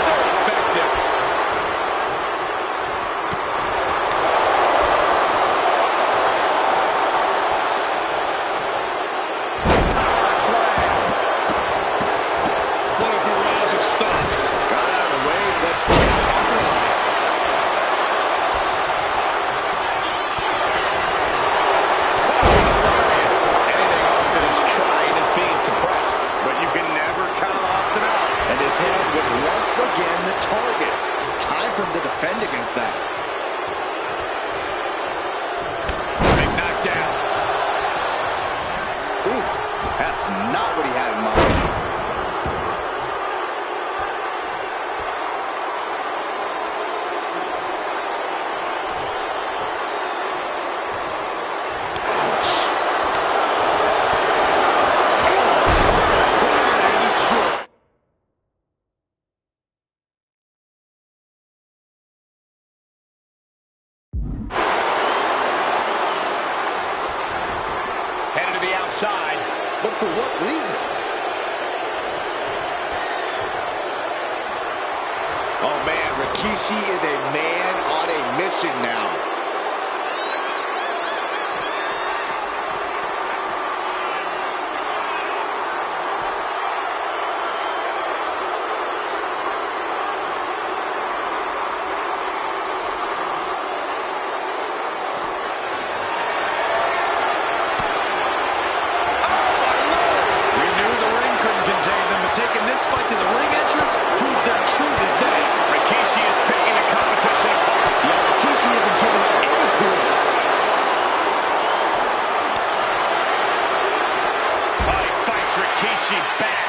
So effective. Slam. What a barrage of stops. Got out of the way, but can't capitalize. Anything Austin is trying is being suppressed. But you can never count Austin out. And his head was once again the target. Time for him to defend against that. Big knockdown. Oof, that's not what he had in mind. Headed to the outside. But for what reason? Oh man, Rikishi is a man on a mission now. Taking this fight to the ring entrance proves their truth is day. Rikishi is picking the competition apart. Yeah, Rikishi isn't giving any clue. Oh, he fights Rikishi back.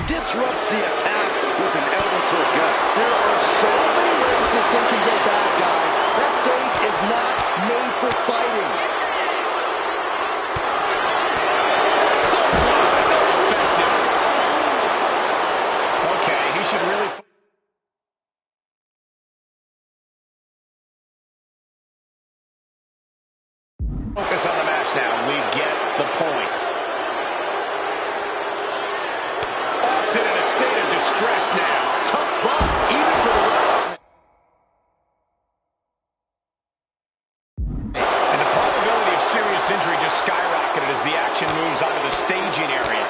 Disrupts the attack with an elbow to the gut. There are so many ways this thing can go bad, guys. That stage is not for fighting. Okay, he should really... Focus on the match now. We get the point. Austin in a state of distress now. Tough spot, even for the rattlesnake. And the probability of serious injury just skyrocketed as the action moves onto the staging area.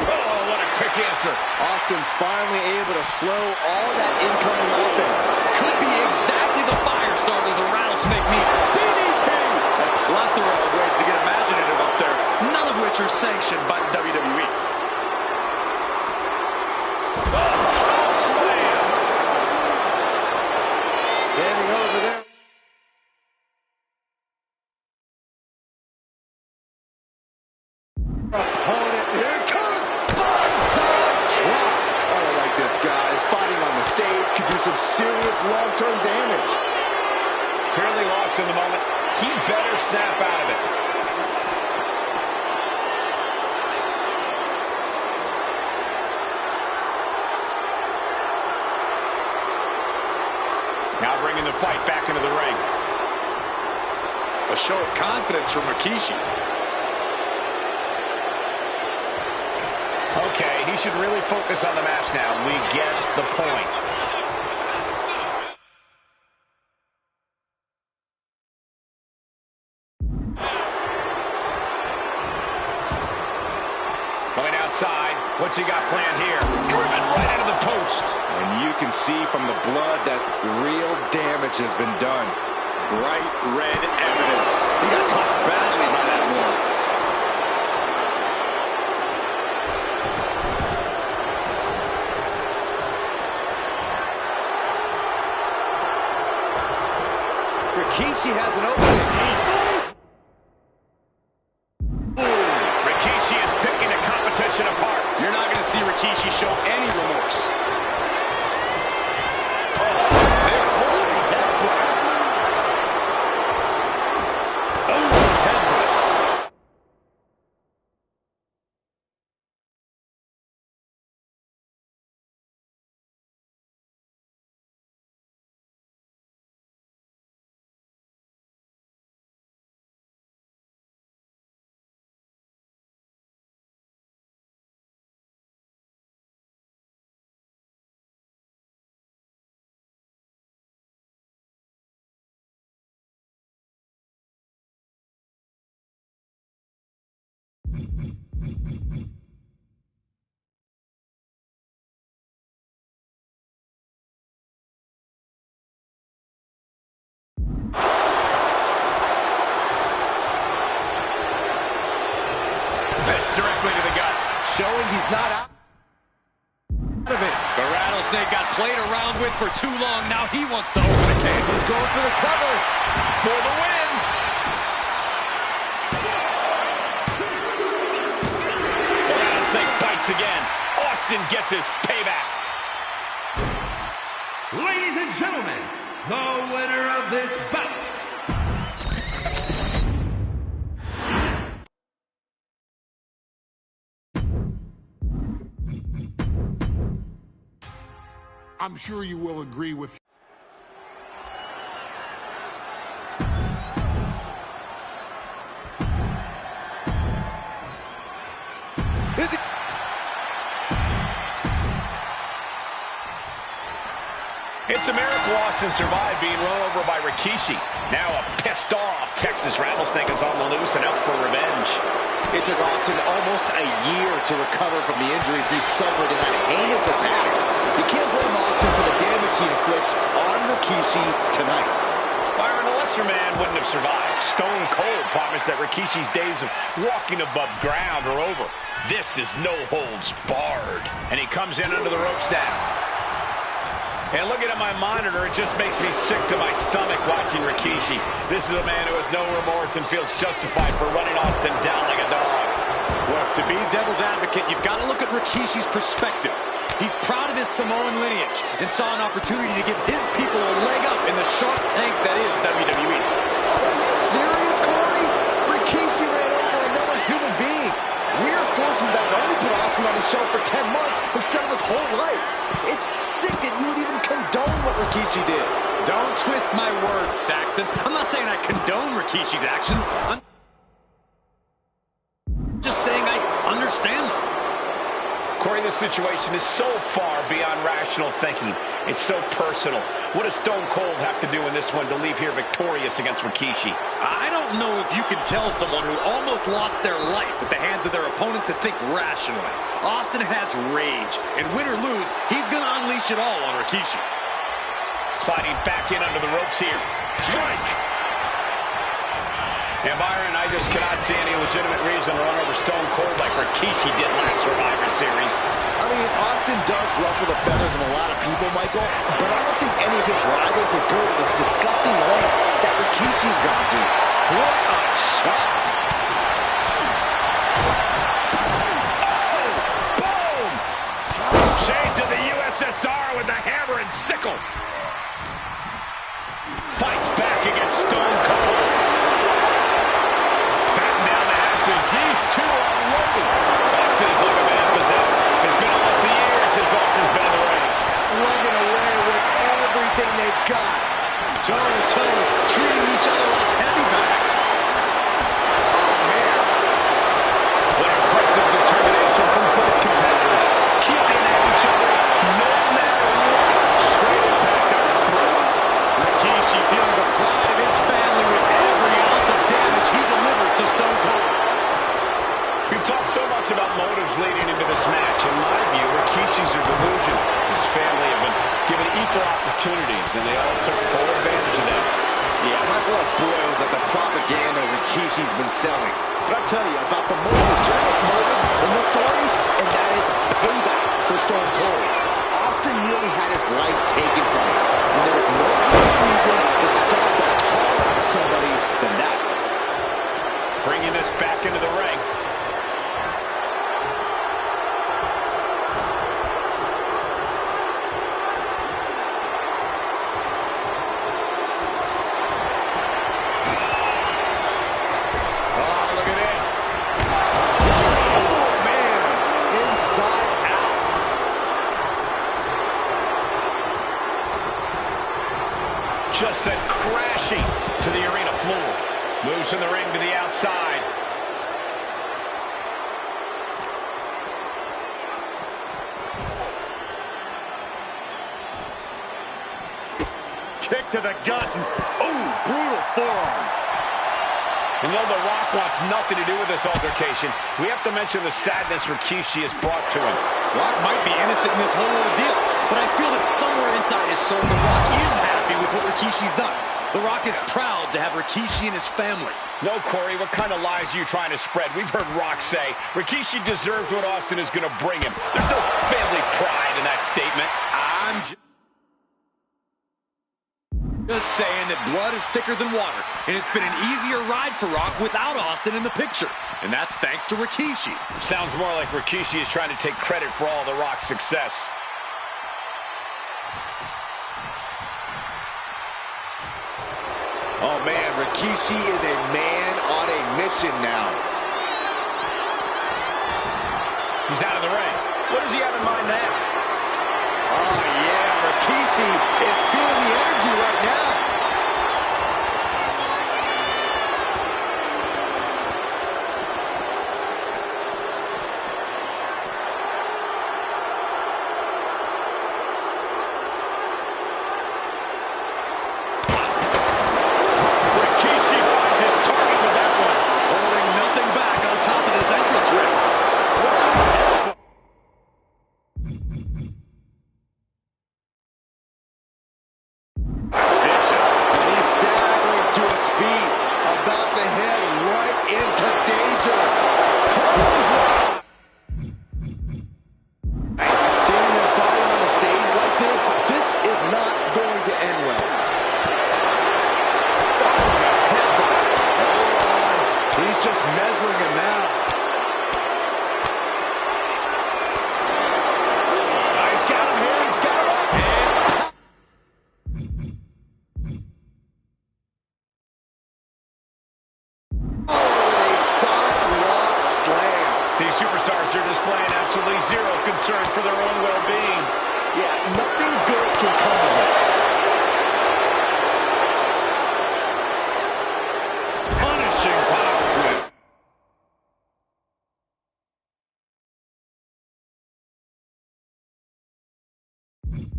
Oh, what a quick answer. Austin's finally able to slow all that incoming offense. Could be exactly the fire starter the rattlesnake need. DDT! A plethora of ways to get imaginative up there, none of which are sanctioned by the WWE. Choke slam! Standing over there. Opponent, here it comes! Bonsai drop! Oh, I like this, guys. Fighting on the stage could do some serious long-term damage. Clearly lost in the moment. He better snap out of it. Now bringing the fight back into the ring. A show of confidence from Rikishi. Okay, he should really focus on the match now. We get the point. Going outside. What's he got planned here? Driven right into the post. And you can see from the blood that real damage has been done. Bright red evidence. He got caught badly by that one. Rikishi has an opening. Rikishi is picking the competition apart. You're not going to see Rikishi show any remorse. Fist directly to the gut. Showing he's not out of it. The rattlesnake got played around with for too long. Now he wants to open a can. He's going for the cover. For the win. The rattlesnake bites again. Austin gets his payback. Ladies and gentlemen, the winner of this bout. I'm sure you will agree with Is it? It's a miracle Austin survived being run over by Rikishi. Now a pissed off Texas Rattlesnake is on the loose and out for revenge. It took Austin almost a year to recover from the injuries he suffered in that heinous attack. You can't blame Austin for the damage he inflicts on Rikishi tonight. Byron, a lesser man wouldn't have survived. Stone Cold promised that Rikishi's days of walking above ground are over. This is no holds barred. And he comes in under the ropes now. And looking at my monitor, it just makes me sick to my stomach watching Rikishi. This is a man who has no remorse and feels justified for running Austin down like a dog. Well, to be devil's advocate, you've got to look at Rikishi's perspective. He's proud of his Samoan lineage and saw an opportunity to give his people a leg up in the shark tank that is WWE. Are you serious, Corey? Rikishi ran over another human being. Weird forces that only put Austin on the show for 10 months instead of his whole life. It's sick that you would even condone what Rikishi did. Don't twist my words, Saxton. I'm not saying I condone Rikishi's actions. I'm just saying I understand them. Corey, this situation is so far beyond rational thinking. It's so personal. What does Stone Cold have to do in this one to leave here victorious against Rikishi? I don't know if you can tell someone who almost lost their life at the hands of their opponent to think rationally. Austin has rage, and win or lose, he's going to unleash it all on Rikishi. Sliding back in under the ropes here. Strike! And Byron, I just cannot see any legitimate reason to run over Stone Cold like Rikishi did last Survivor Series. I mean, Austin does ruffle the feathers of a lot of people, Michael, but I don't think any of his rivals would go to this disgusting lengths that Rikishi's gone to. What a shot! Oh! Boom! Shades of the USSR with the hammer and sickle. Fights back against Stone Cold. These two are working. Austin is like a man possessed. It's been almost a year since Austin's been in the ring. Slugging away with everything they've got. Toe-to-toe, treating each other like heavy bags. Oh, man. What impressive determination from both competitors. Keeping at each other no matter what. Straight impact on the throat. Rikishi feeling the pride of his family with every ounce of damage he delivers to Stone Cold. We've talked so much about motives leading into this match. In my view, Rikishi's a delusion. His family have been given equal opportunities, and they all took full advantage of them. Yeah, my blood boils at the propaganda Rikishi's been selling. But I tell you about the most legitimate motive in this story, and that is payback for Stone Cold. Austin nearly had his life taken from him, and there was no better reason to stop the hell out of somebody than that. Bringing this back into the ring. Just sent crashing to the arena floor. Moves from the ring to the outside. Kick to the gut. Oh, brutal forearm. And though The Rock wants nothing to do with this altercation, we have to mention the sadness Rikishi has brought to him. Rock might be innocent in this whole ordeal, but I feel that somewhere inside his soul, The Rock is happy with what Rikishi's done. The Rock is proud to have Rikishi and his family. No, Corey, what kind of lies are you trying to spread? We've heard Rock say Rikishi deserves what Austin is going to bring him. There's no family pride in that statement. I'm just saying that blood is thicker than water, and it's been an easier ride for Rock without Austin in the picture. And that's thanks to Rikishi. Sounds more like Rikishi is trying to take credit for all The Rock's success. Oh, man, Rikishi is a man on a mission now. He's out of the ring. What does he have in mind now? Oh, yeah, Rikishi is feeling the energy right now. Vicious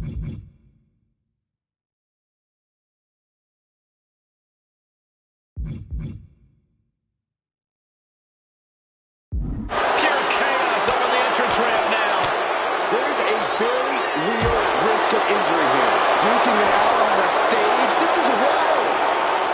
Pure chaos over the entrance ramp now. There's a very real risk of injury here. Duking it out on the stage. This is wild.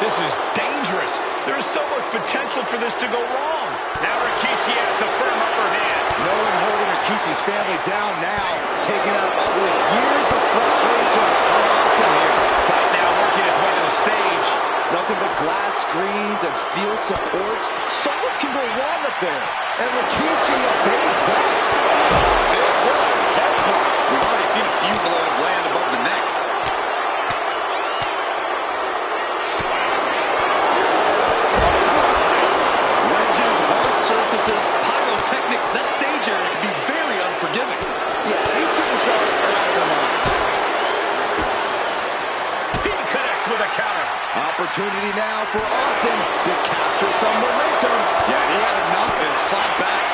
This is dangerous. There is so much potential for this to go wrong. Now Rikishi has the firm upper hand. No one holding Rikishi's family down now. Taking out others' years of frustration on Austin here. Fight now working its way to the stage. Nothing but glass screens and steel supports. So much can go wrong up there. And Rikishi evades that. What a headbutt. We've already seen a few blows land above the neck. Ledges, hard surfaces, pyrotechnics. That stage area can be very unforgiving. Yeah, these superstars are out of their minds. He connects with a counter. Opportunity now for Austin to capture some momentum. Yeah, he had enough and fought back.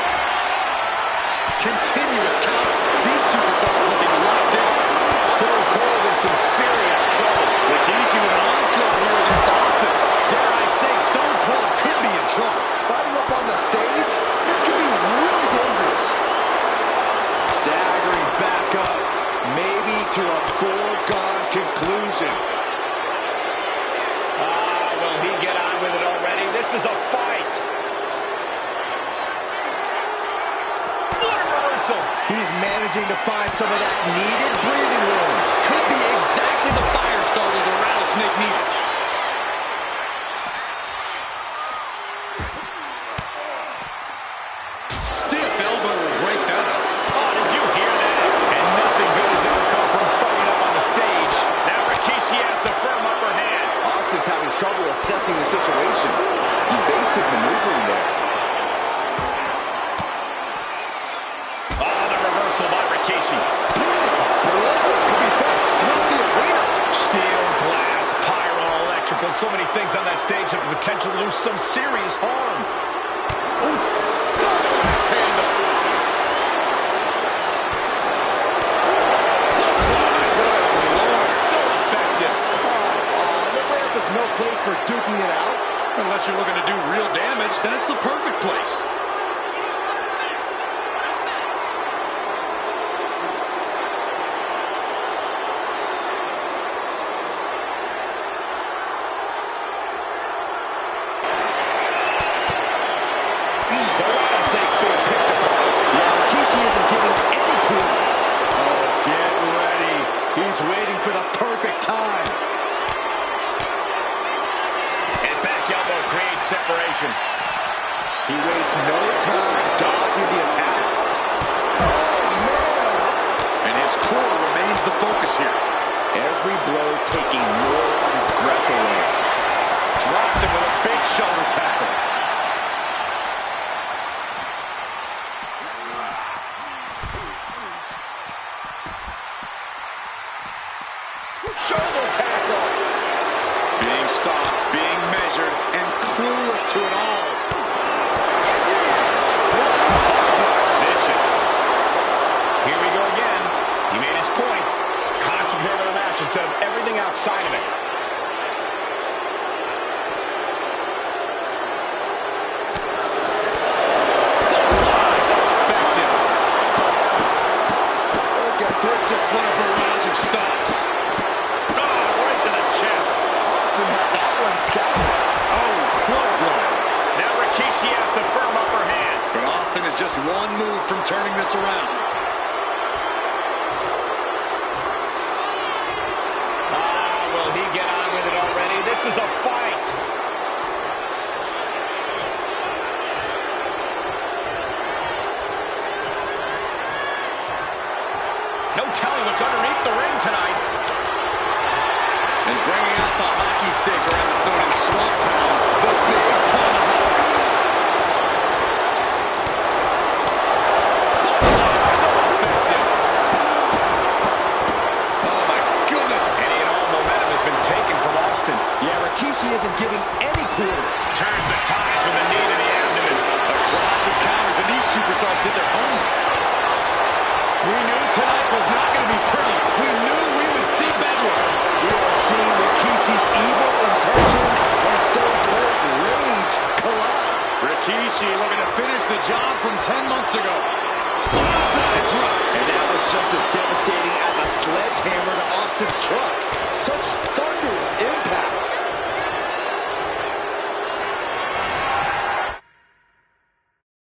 Continuous counters. These superstars looking locked in. Stone Cold in some serious trouble. Rikishi with an onslaught here against Austin. Dare I say, Stone Cold could be in trouble. Fighting up on the stage, this could be really dangerous. Staggering back up, maybe to a foregone conclusion. Will he get on with it already? This is a fight. What a reversal. He's managing to find some of that needed breathing room. Could be exactly the fire starter the Rattlesnake needed. Stiff elbow will break that up. Oh, did you hear that? And nothing good has ever come from fighting up on the stage. Now Rikishi has the firm upper hand. Austin's having trouble assessing the situation. Evasive maneuvering there. Oh, the reversal by Rikishi. Could be felt throughout the arena. Steel, glass, pyro, electrical. So many things on that stage have the potential to do some serious harm. Oof. Double axe handle. Clotheslines. Good Lord, so effective. The ramp is no place for duking it out. Unless you're looking to do real damage, then it's the perfect place. The rattlesnake's being picked apart. Yeah, Rikishi isn't giving any clue. Oh, get ready. He's waiting for the perfect time. And back elbow creates separation. He wastes no time dodging the attack. Oh, man. And his core remains the focus here. Every blow taking more of his breath away. Dropped him with a big shoulder tackle. Shoulder tackle. Being stopped, being measured, and clueless to it all. Vicious. Here we go again. He made his point. Concentrate on the match instead of everything outside of it. Clotheslines are effective. Look at this. Just What a barrage of stops. Oh, right to the chest. Austin had that one scouted. Oh, clothesline. Now Rikishi has the firm upper hand. But Austin is just one move from turning this around. Will he get on with it already? This is a fight. No telling what's underneath the ring tonight. And bringing out the hockey stick, or as it's known in Swamp Town, the big tomahawk. Clotheslines are effective. Oh my goodness. Any and all momentum has been taken from Austin. Yeah, Rikishi isn't giving any quarter. Turns the tide with a knee to the abdomen. A clash of counters, and these superstars did their homework. We knew tonight was not going to be pretty. We knew Rikishi looking to finish the job from 10 months ago. Bonsai drop. And that was just as devastating as a sledgehammer to Austin's truck. Such thunderous impact.